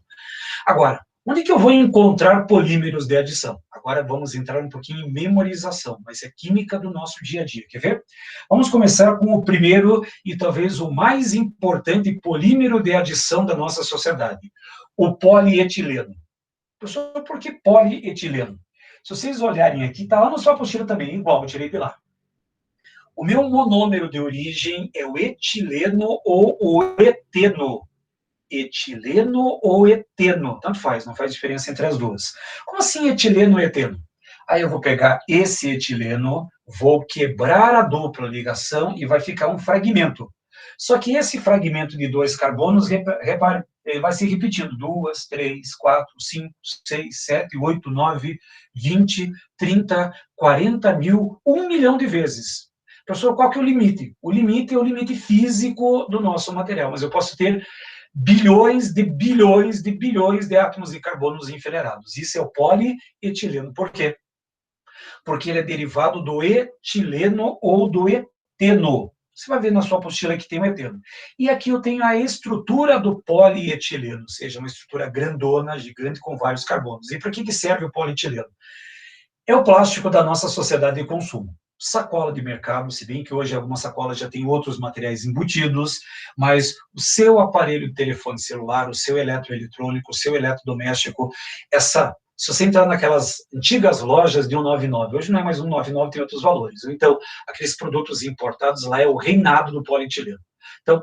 Agora, onde que eu vou encontrar polímeros de adição? Agora vamos entrar um pouquinho em memorização, mas é química do nosso dia a dia, quer ver? Vamos começar com o primeiro e talvez o mais importante polímero de adição da nossa sociedade, o polietileno. Professor, por que polietileno? Se vocês olharem aqui, está lá na sua apostila também, igual, eu tirei de lá. O meu monômero de origem é o etileno ou o eteno. Etileno ou eteno, tanto faz, não faz diferença entre as duas. Como assim etileno ou eteno? Aí eu vou pegar esse etileno, vou quebrar a dupla ligação e vai ficar um fragmento. Só que esse fragmento de 2 carbonos, repare, ele vai se repetindo. 2, 3, 4, 5, 6, 7, 8, 9, 20, 30, 40 mil, 1 milhão de vezes. Professor, qual que é o limite? O limite é o limite físico do nosso material, mas eu posso ter bilhões de bilhões de bilhões de átomos de carbonos enfileirados. Isso é o polietileno. Por quê? Porque ele é derivado do etileno ou do eteno. Você vai ver na sua apostila que tem o eteno. E aqui eu tenho a estrutura do polietileno, ou seja, uma estrutura grandona, gigante, com vários carbonos. E para que serve o polietileno? É o plástico da nossa sociedade de consumo. Sacola de mercado, se bem que hoje algumas sacolas já têm outros materiais embutidos, mas o seu aparelho de telefone celular, o seu eletroeletrônico, o seu eletrodoméstico, se você entrar naquelas antigas lojas de 199, hoje não é mais 199, tem outros valores. Então, aqueles produtos importados lá é o reinado do polietileno. Então,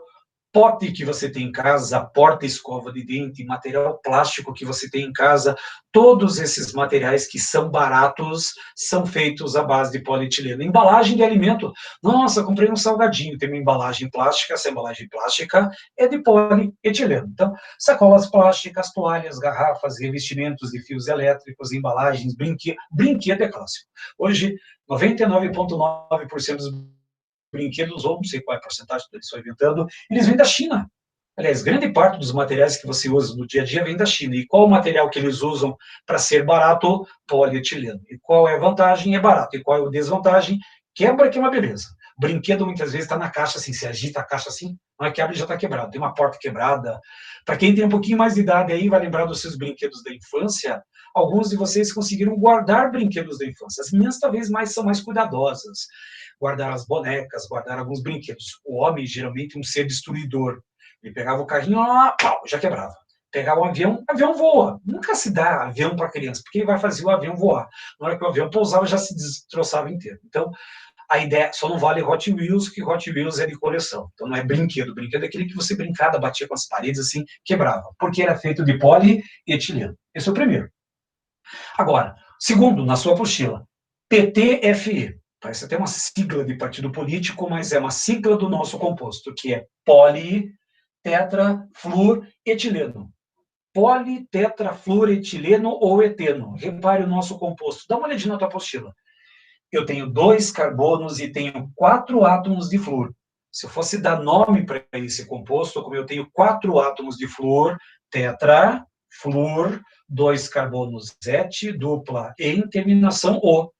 pote que você tem em casa, porta-escova de dente, material plástico que você tem em casa, todos esses materiais que são baratos são feitos à base de polietileno. Embalagem de alimento. Nossa, comprei um salgadinho, tem uma embalagem plástica, essa embalagem plástica é de polietileno. Então, sacolas plásticas, toalhas, garrafas, revestimentos de fios elétricos, embalagens, brinquedo é clássico. Hoje, 99,9% dos brinquedos, ou não sei qual é a porcentagem que eles estão inventando, eles vêm da China. Aliás, grande parte dos materiais que você usa no dia a dia vem da China. E qual o material que eles usam para ser barato? Polietileno. E qual é a vantagem? É barato. E qual é a desvantagem? Quebra que é uma beleza. Brinquedo muitas vezes está na caixa assim, se agita a caixa assim, não é que abre já está quebrado. Tem uma porta quebrada. Para quem tem um pouquinho mais de idade aí, vai lembrar dos seus brinquedos da infância. Alguns de vocês conseguiram guardar brinquedos da infância. As minhas talvez são mais cuidadosas. Guardar as bonecas, guardar alguns brinquedos. O homem, geralmente, é um ser destruidor. Ele pegava o carrinho, pau, já quebrava. Pegava o avião voa. Nunca se dá avião para criança, porque ele vai fazer o avião voar. Na hora que o avião pousava, já se destroçava inteiro. Então, a ideia só não vale Hot Wheels, que Hot Wheels é de coleção. Então, não é brinquedo. Brinquedo é aquele que você brincava, batia com as paredes, assim, quebrava. Porque era feito de polietileno. Esse é o primeiro. Agora, segundo, na sua apostila, PTFE. Parece até uma sigla de partido político, mas é uma sigla do nosso composto, que é politetrafluoretileno. Politetrafluoretileno ou eteno. Repare o nosso composto. Dá uma olhadinha na tua apostila. Eu tenho 2 carbonos e tenho 4 átomos de flúor. Se eu fosse dar nome para esse composto, como eu tenho 4 átomos de flúor, tetra, flúor, 2 carbonos et, dupla em, terminação O.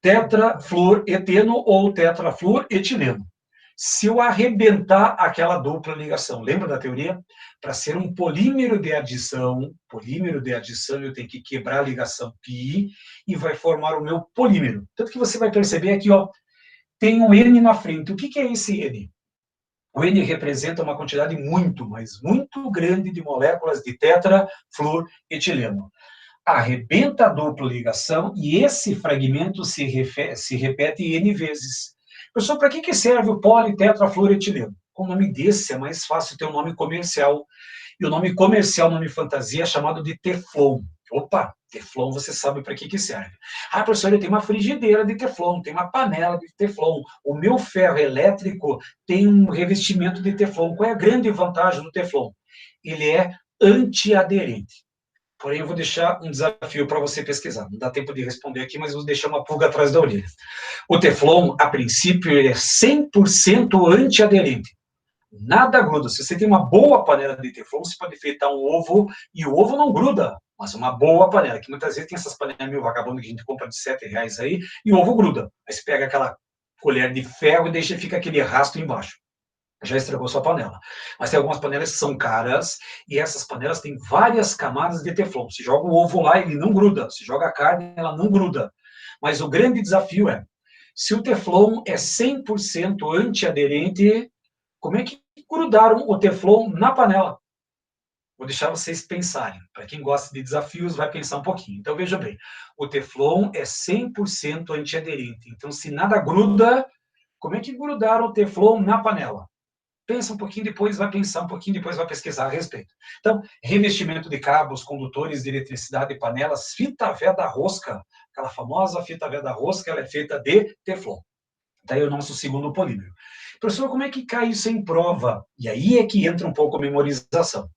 Tetrafluoreteno ou tetrafluoretileno. Se eu arrebentar aquela dupla ligação, lembra da teoria? Para ser um polímero de adição, eu tenho que quebrar a ligação π e vai formar o meu polímero. Tanto que você vai perceber aqui, ó, tem um N na frente. O que é esse N? O N representa uma quantidade muito, mas muito grande de moléculas de tetrafluoretileno. Arrebenta a dupla ligação e esse fragmento se repete N vezes. Professor, para que serve o politetrafluoretileno? Com o nome desse é mais fácil ter um nome comercial. E o nome comercial, nome fantasia, é chamado de Teflon. Opa, Teflon você sabe para que serve. Ah, professor, eu tenho uma frigideira de Teflon, tem uma panela de Teflon. O meu ferro elétrico tem um revestimento de Teflon. Qual é a grande vantagem do Teflon? Ele é antiaderente. Porém, eu vou deixar um desafio para você pesquisar. Não dá tempo de responder aqui, mas vou deixar uma pulga atrás da orelha. O Teflon, a princípio, ele é 100% antiaderente. Nada gruda. Se você tem uma boa panela de Teflon, você pode fritar um ovo e o ovo não gruda. Mas uma boa panela, que muitas vezes tem essas panelas meio vagabundas que a gente compra de R$7 aí, e o ovo gruda. Aí você pega aquela colher de ferro e deixa fica aquele rastro embaixo. Já estragou sua panela. Mas tem algumas panelas que são caras, e essas panelas têm várias camadas de Teflon. Se joga o ovo lá, ele não gruda. Se joga a carne, ela não gruda. Mas o grande desafio é, se o Teflon é 100% antiaderente, como é que grudaram o Teflon na panela? Vou deixar vocês pensarem. Para quem gosta de desafios, vai pensar um pouquinho. Então, veja bem, o Teflon é 100% antiaderente. Então, se nada gruda, como é que grudaram o Teflon na panela? Pensa um pouquinho depois, vai pensar um pouquinho depois, vai pesquisar a respeito. Então, revestimento de cabos, condutores de eletricidade, panelas, fita veda-rosca, aquela famosa fita veda-rosca, ela é feita de Teflon. Daí o nosso segundo polímero. Professor, como é que cai isso em prova? E aí é que entra um pouco a memorização.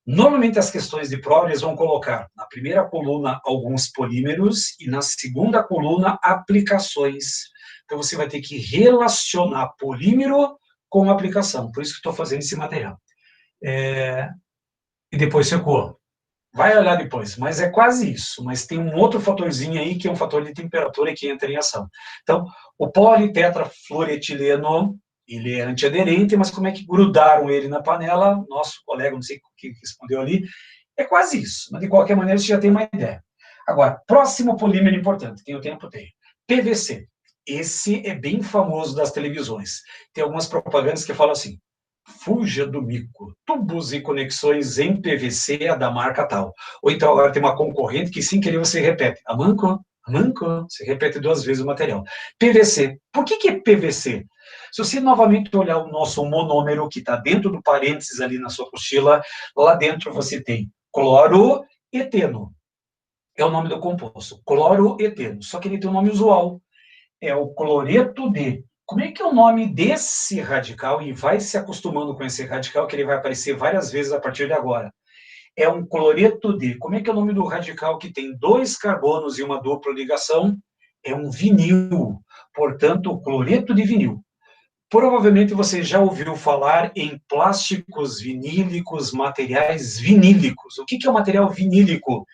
Normalmente, as questões de prova, eles vão colocar na primeira coluna alguns polímeros e na segunda coluna aplicações. Então, você vai ter que relacionar polímero com aplicação. Por isso que estou fazendo esse material. E depois secou. Vai olhar depois, mas é quase isso. Mas tem um outro fatorzinho aí, que é um fator de temperatura que entra em ação. Então, o politetrafluoretileno, ele é antiaderente, mas como é que grudaram ele na panela? Nosso colega, não sei o que respondeu ali, é quase isso. Mas, de qualquer maneira, você já tem uma ideia. Agora, próximo polímero importante, tem o tempo? Tem. PVC. Esse é bem famoso das televisões. Tem algumas propagandas que falam assim: fuja do mico, tubos e conexões em PVC é da marca tal. Ou então agora tem uma concorrente que sem querer você repete, Amanco, você repete 2 vezes o material. PVC, por que é PVC? Se você novamente olhar o nosso monômero, que está dentro do parênteses ali na sua apostila, lá dentro você tem cloroeteno, é o nome do composto, cloroeteno, só que ele tem um nome usual, é o cloreto de. Como é que é o nome desse radical? E vai se acostumando com esse radical, que ele vai aparecer várias vezes a partir de agora. É um cloreto de. Como é que é o nome do radical que tem 2 carbonos e uma dupla ligação? É um vinil. Portanto, cloreto de vinil. Provavelmente você já ouviu falar em plásticos vinílicos, materiais vinílicos. O que é o material vinílico?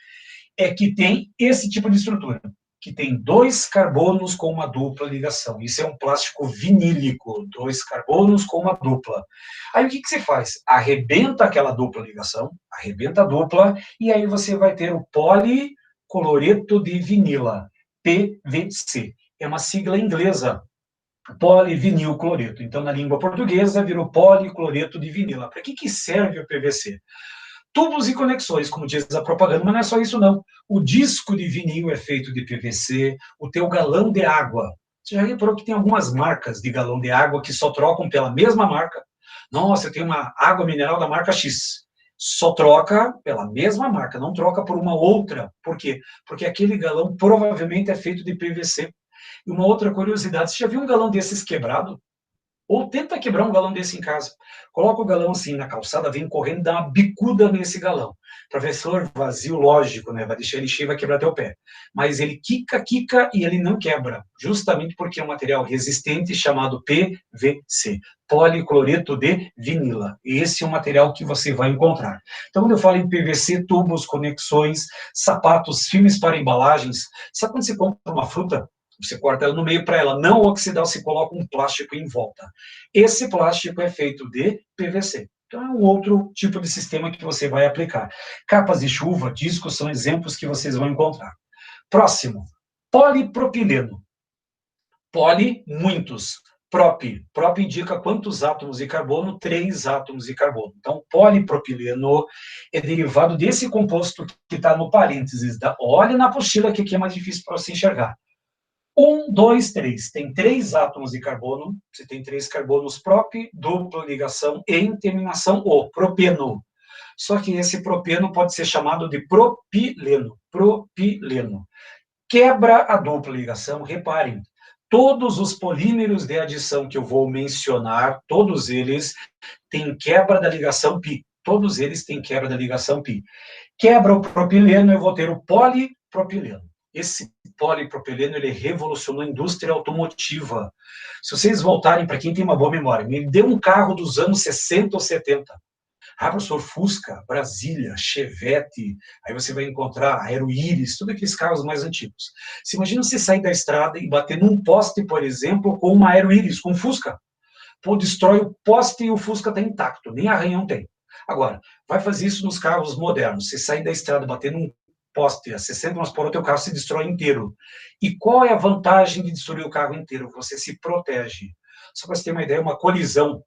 É que tem esse tipo de estrutura, que tem 2 carbonos com uma dupla ligação. Isso é um plástico vinílico, 2 carbonos com uma dupla. Aí o que você faz? Arrebenta aquela dupla ligação, arrebenta a dupla, e aí você vai ter o policloreto de vinila, PVC. É uma sigla inglesa, polivinilcloreto. Então, na língua portuguesa, virou policloreto de vinila. Para que serve o PVC? Tubos e conexões, como diz a propaganda, mas não é só isso não. O disco de vinil é feito de PVC, o teu galão de água. Você já reparou que tem algumas marcas de galão de água que só trocam pela mesma marca? Nossa, eu tenho uma água mineral da marca X. Só troca pela mesma marca, não troca por uma outra. Por quê? Porque aquele galão provavelmente é feito de PVC. E uma outra curiosidade, você já viu um galão desses quebrado? Ou tenta quebrar um galão desse em casa. Coloca o galão assim na calçada, vem correndo, dá uma bicuda nesse galão. Professor, vazio, lógico, né? Vai deixar ele cheio, vai quebrar teu pé. Mas ele quica e ele não quebra, justamente porque é um material resistente chamado PVC, policloreto de vinila. Esse é o material que você vai encontrar. Então, quando eu falo em PVC, tubos, conexões, sapatos, filmes para embalagens, sabe quando você compra uma fruta? Você corta ela no meio para ela não oxidar, você coloca um plástico em volta. Esse plástico é feito de PVC. Então, é um outro tipo de sistema que você vai aplicar. Capas de chuva, discos, são exemplos que vocês vão encontrar. Próximo, polipropileno. Poli, muitos. Prop indica quantos átomos de carbono? 3 átomos de carbono. Então, polipropileno é derivado desse composto que está no parênteses. Olha na apostila que é mais difícil para você enxergar. 1, 2, 3. Tem 3 átomos de carbono. Você tem 3 carbonos prop, dupla ligação em terminação O, propeno. Só que esse propeno pode ser chamado de propileno. Propileno. Quebra a dupla ligação. Reparem, todos os polímeros de adição que eu vou mencionar, todos eles têm quebra da ligação pi. Todos eles têm quebra da ligação pi. Quebra o propileno, eu vou ter o polipropileno. Esse polipropileno, ele revolucionou a indústria automotiva. Se vocês voltarem, para quem tem uma boa memória, me dê um carro dos anos 60 ou 70. Ah, professor, Fusca, Brasília, Chevette, aí você vai encontrar Aeroíris, todos aqueles carros mais antigos. Se imagina você sair da estrada e bater num poste, por exemplo, com uma Aeroíris, com um Fusca. Pô, destrói o poste e o Fusca está intacto, nem arranhão tem. Agora, vai fazer isso nos carros modernos. Você sai da estrada, bater num poste a 60 km por hora, o teu carro se destrói inteiro. E qual é a vantagem de destruir o carro inteiro? Você se protege. Só para você ter uma ideia, uma colisão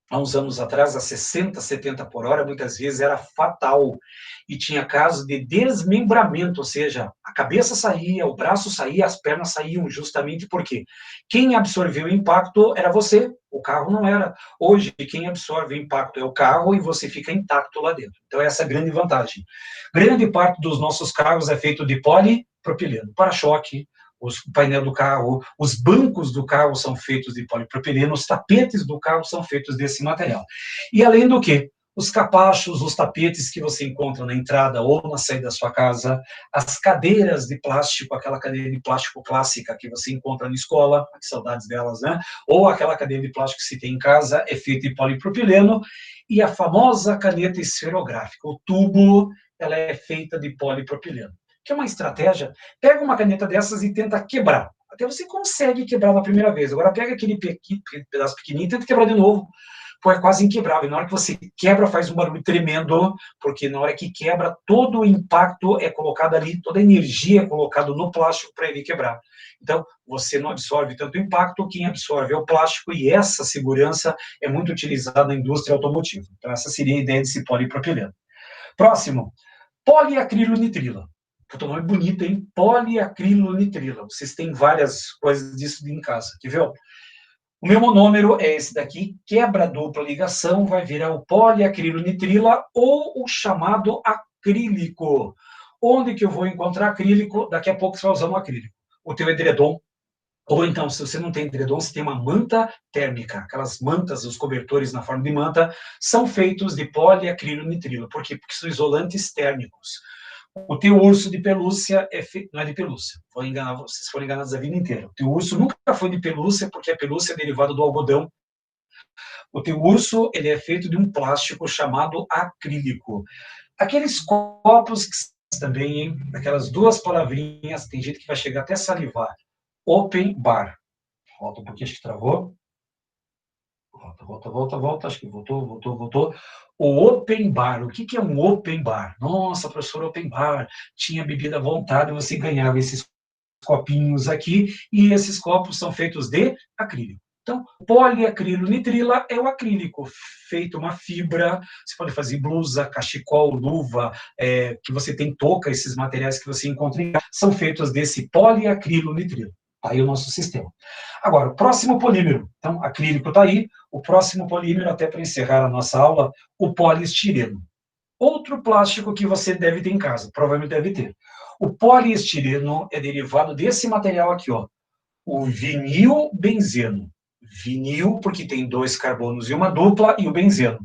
há uns anos atrás, a 60, 70 por hora, muitas vezes era fatal. E tinha casos de desmembramento, ou seja, a cabeça saía, o braço saía, as pernas saíam, justamente porque quem absorveu o impacto era você, o carro não era. Hoje, quem absorve o impacto é o carro e você fica intacto lá dentro. Então, essa é a grande vantagem. Grande parte dos nossos carros é feito de polipropileno, para-choque, o painel do carro, os bancos do carro são feitos de polipropileno, os tapetes do carro são feitos desse material. E além do que, os capachos, os tapetes que você encontra na entrada ou na saída da sua casa, as cadeiras de plástico, aquela cadeira de plástico clássica que você encontra na escola, que saudades delas, né? Ou aquela cadeira de plástico que se tem em casa, é feita de polipropileno, e a famosa caneta esferográfica, o tubo, ela é feita de polipropileno. Que é uma estratégia, pega uma caneta dessas e tenta quebrar. Até você consegue quebrar na primeira vez. Agora pega aquele pedaço pequenininho e tenta quebrar de novo. Pô, é quase inquebrável. Na hora que você quebra, faz um barulho tremendo, porque na hora que quebra, todo o impacto é colocado ali, toda a energia é colocada no plástico para ele quebrar. Então, você não absorve tanto impacto, quem absorve é o plástico, e essa segurança é muito utilizada na indústria automotiva. Então, essa seria a ideia desse polipropileno. Próximo, poliacrilonitrila. Puta, nome bonito, hein? Poliacrilonitrila. Vocês têm várias coisas disso em casa. Quer ver? O meu monômero é esse daqui, quebra dupla ligação, vai virar o poliacrilonitrila ou o chamado acrílico. Onde que eu vou encontrar acrílico? Daqui a pouco você vai usar um acrílico. O teu edredom, ou então, se você não tem edredom, você tem uma manta térmica. Aquelas mantas, os cobertores na forma de manta, são feitos de poliacrilonitrila. Por quê? Porque são isolantes térmicos. O teu urso de pelúcia não é de pelúcia. Vocês foram enganados a vida inteira. O teu urso nunca foi de pelúcia, porque a pelúcia é derivada do algodão. O teu urso, ele é feito de um plástico chamado acrílico. Aqueles copos que também, hein? Aquelas duas palavrinhas, tem gente que vai chegar até salivar. Open bar. Volta um pouquinho, acho que travou. Volta. Acho que voltou. O open bar. O que é um open bar? Nossa, professor, open bar. Tinha bebida à vontade, você ganhava esses copinhos aqui, e esses copos são feitos de acrílico. Então, poliacrilonitrila é o acrílico, feito uma fibra, você pode fazer blusa, cachecol, luva, que você tem touca, esses materiais que você encontra em casa, são feitos desse poliacrilonitrila. Aí o nosso sistema. Agora, o próximo polímero. Então, acrílico está aí. O próximo polímero, até para encerrar a nossa aula, o poliestireno. Outro plástico que você deve ter em casa, provavelmente deve ter. O poliestireno é derivado desse material aqui, ó, o vinilbenzeno. Vinil, porque tem dois carbonos e uma dupla, e o benzeno.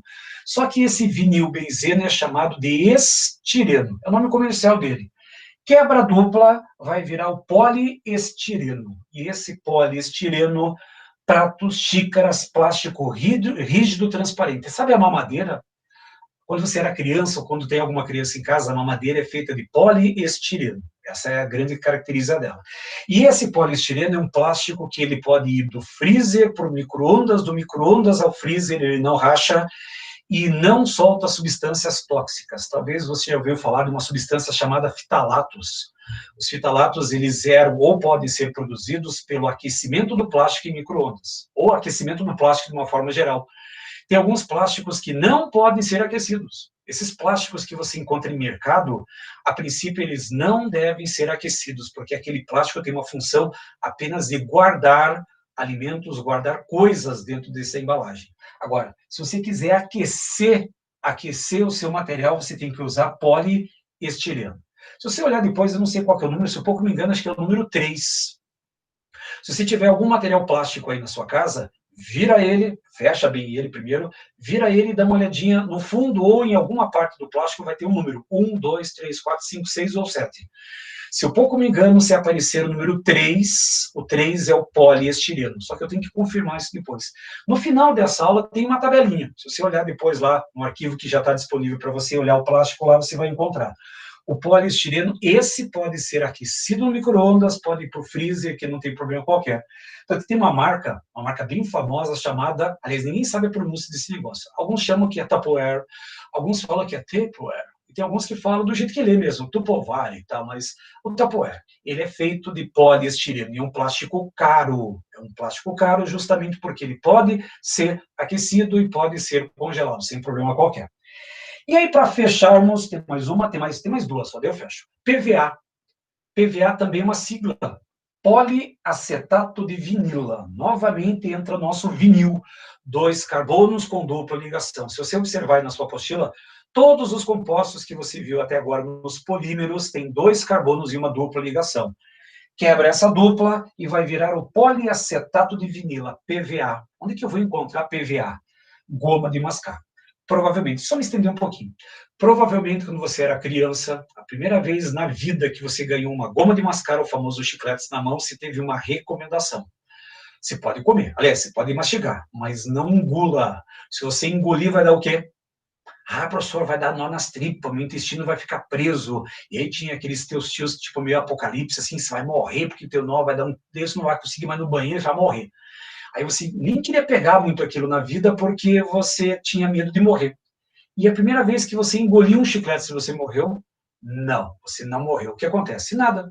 Só que esse vinilbenzeno é chamado de estireno, é o nome comercial dele. Quebra dupla vai virar o poliestireno. E esse poliestireno, pratos, xícaras, plástico rígido, transparente. Sabe a mamadeira? Quando você era criança, ou quando tem alguma criança em casa, a mamadeira é feita de poliestireno. Essa é a grande característica dela. E esse poliestireno é um plástico que ele pode ir do freezer para o micro-ondas, do micro-ondas ao freezer, ele não racha e não solta substâncias tóxicas. Talvez você já ouviu falar de uma substância chamada fitalatos. Os fitalatos, eles eram ou podem ser produzidos pelo aquecimento do plástico em micro-ondas, ou aquecimento do plástico de uma forma geral. Tem alguns plásticos que não podem ser aquecidos. Esses plásticos que você encontra em mercado, a princípio, eles não devem ser aquecidos, porque aquele plástico tem uma função apenas de guardar alimentos, guardar coisas dentro dessa embalagem. Agora, se você quiser aquecer o seu material, você tem que usar poliestireno. Se você olhar depois, eu não sei qual que é o número, se eu pouco me engano, acho que é o número 3. Se você tiver algum material plástico aí na sua casa, vira ele, fecha bem ele primeiro, vira ele e dá uma olhadinha no fundo ou em alguma parte do plástico vai ter um número, 1, 2, 3, 4, 5, 6 ou 7. Se eu pouco me engano, se aparecer o número 3, o 3 é o poliestireno, só que eu tenho que confirmar isso depois. No final dessa aula tem uma tabelinha, se você olhar depois lá no arquivo que já está disponível para você olhar o plástico lá, você vai encontrar. O poliestireno, esse pode ser aquecido no micro-ondas, pode ir para o freezer, que não tem problema qualquer. Então, tem uma marca bem famosa chamada, aliás, ninguém sabe a pronúncia desse negócio. Alguns chamam que é Tupperware, alguns falam que é Tupperware, E tem alguns que falam do jeito que lê mesmo, Tupperware e tal, mas o Tupperware, ele é feito de poliestireno, e é um plástico caro. É um plástico caro justamente porque ele pode ser aquecido e pode ser congelado, sem problema qualquer. E aí, para fecharmos, tem mais uma, tem mais duas, só daí eu fecho. PVA. PVA também é uma sigla. Poliacetato de vinila. Novamente entra o nosso vinil. 2 carbonos com dupla ligação. Se você observar aí na sua apostila, todos os compostos que você viu até agora nos polímeros têm 2 carbonos e uma dupla ligação. Quebra essa dupla e vai virar o poliacetato de vinila, PVA. Onde que eu vou encontrar PVA? Goma de mascar. Provavelmente, só me estender um pouquinho. Provavelmente, quando você era criança, a primeira vez na vida que você ganhou uma goma de mascar, o famoso chicletes na mão, você teve uma recomendação. Você pode comer, aliás, você pode mastigar, mas não engula. Se você engolir, vai dar o quê? Ah, professor, vai dar nó nas tripas, meu intestino vai ficar preso. E aí tinha aqueles teus tios, tipo, meio apocalipse, assim, você vai morrer, porque teu nó vai dar um terço, não vai conseguir mais no banheiro, vai morrer. Aí você nem queria pegar muito aquilo na vida, porque você tinha medo de morrer. E a primeira vez que você engoliu um chiclete, você morreu? Não, você não morreu. O que acontece? Nada.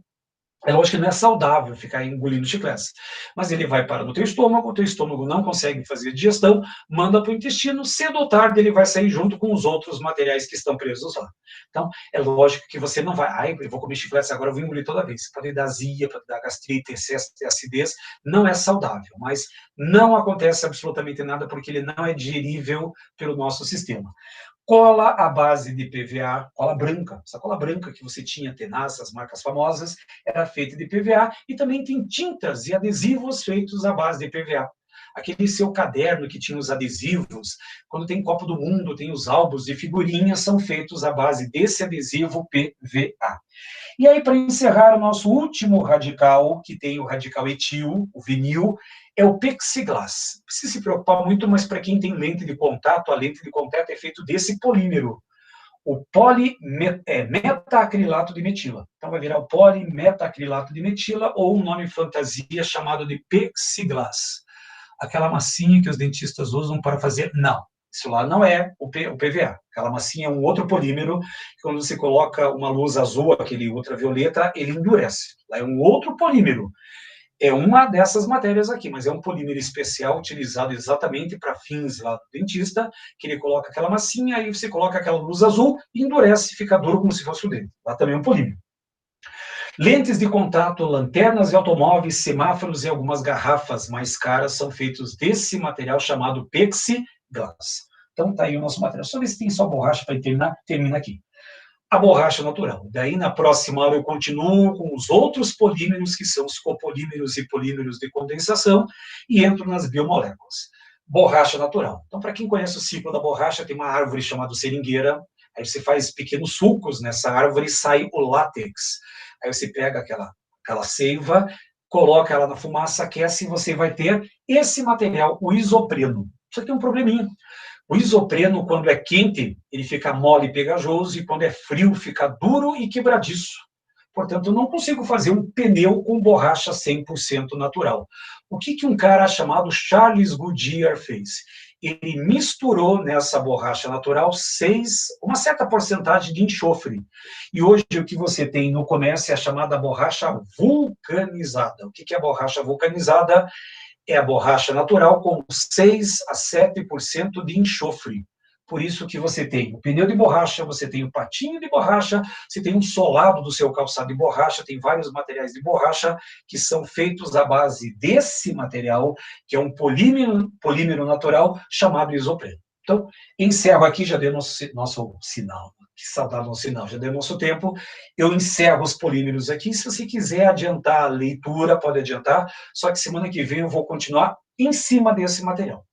É lógico que não é saudável ficar engolindo chicletes, mas ele vai para o teu estômago não consegue fazer digestão, manda para o intestino, cedo ou tarde ele vai sair junto com os outros materiais que estão presos lá. Então, é lógico que você não vai, eu vou comer chicletes agora, eu vou engolir toda vez. Pode dar azia, pode dar gastrite, excesso de acidez, não é saudável, mas não acontece absolutamente nada porque ele não é digerível pelo nosso sistema. Cola à base de PVA, cola branca. Essa cola branca que você tinha, Tenaz, as marcas famosas, era feita de PVA. E também tem tintas e adesivos feitos à base de PVA. Aquele seu caderno que tinha os adesivos, quando tem Copa do Mundo, tem os álbuns de figurinhas, são feitos à base desse adesivo PVA. E aí, para encerrar o nosso último radical, que tem o radical etil, o vinil, é o plexiglass. Não precisa se preocupar muito, mas para quem tem lente de contato, a lente de contato é feito desse polímero, o polimeta-acrilato de metila. Então vai virar o polimeta-acrilato de metila, ou um nome fantasia chamado de plexiglass. Aquela massinha que os dentistas usam para fazer... Não, isso lá não é o PVA. Aquela massinha é um outro polímero, que quando você coloca uma luz azul, aquele ultravioleta, ele endurece. Lá é um outro polímero. É uma dessas matérias aqui, mas é um polímero especial utilizado exatamente para fins lá do dentista, que ele coloca aquela massinha, aí você coloca aquela luz azul, endurece, fica duro como se fosse o dente. Lá também é um polímero. Lentes de contato, lanternas de automóveis, semáforos e algumas garrafas mais caras são feitos desse material chamado plexiglass. Então tá aí o nosso material. Só ver se tem só borracha para termina aqui. A borracha natural. Daí, na próxima aula, eu continuo com os outros polímeros, que são os copolímeros e polímeros de condensação, e entro nas biomoléculas. Borracha natural. Então, para quem conhece o ciclo da borracha, tem uma árvore chamada seringueira, aí você faz pequenos sulcos nessa árvore e sai o látex. Aí você pega aquela seiva, coloca ela na fumaça, aquece e você vai ter esse material, o isopreno. Só que tem um probleminha. O isopreno, quando é quente, ele fica mole e pegajoso, e quando é frio, fica duro e quebradiço. Portanto, eu não consigo fazer um pneu com borracha 100% natural. O que um cara chamado Charles Goodyear fez? Ele misturou nessa borracha natural uma certa porcentagem de enxofre. E hoje o que você tem no comércio é a chamada borracha vulcanizada. O que é a borracha vulcanizada? É a borracha natural com 6 a 7% de enxofre. Por isso que você tem o pneu de borracha, você tem o patinho de borracha, você tem um solado do seu calçado de borracha, tem vários materiais de borracha que são feitos à base desse material, que é um polímero natural chamado isopreno. Então, encerro aqui, já dei nosso sinal. Que saudade do sinal, já deu nosso tempo. Eu encerro os polímeros aqui. Se você quiser adiantar a leitura, pode adiantar. Só que semana que vem eu vou continuar em cima desse material.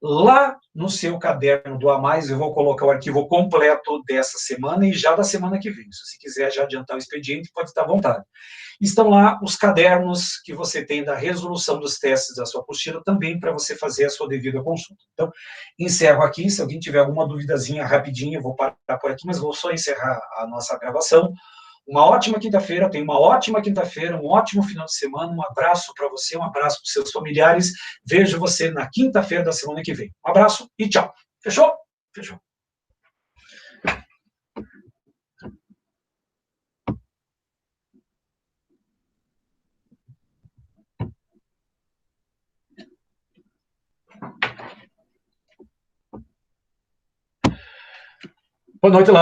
Lá no seu caderno do A Mais, eu vou colocar o arquivo completo dessa semana e já da semana que vem. Se você quiser já adiantar o expediente, pode estar à vontade. Estão lá os cadernos que você tem da resolução dos testes da sua apostila também para você fazer a sua devida consulta. Então, encerro aqui. Se alguém tiver alguma duvidazinha rapidinha, eu vou parar por aqui, mas vou só encerrar a nossa gravação. Uma ótima quinta-feira, tenha uma ótima quinta-feira, um ótimo final de semana, um abraço para você, um abraço para os seus familiares. Vejo você na quinta-feira da semana que vem. Um abraço e tchau. Fechou? Fechou. Boa noite, Laura.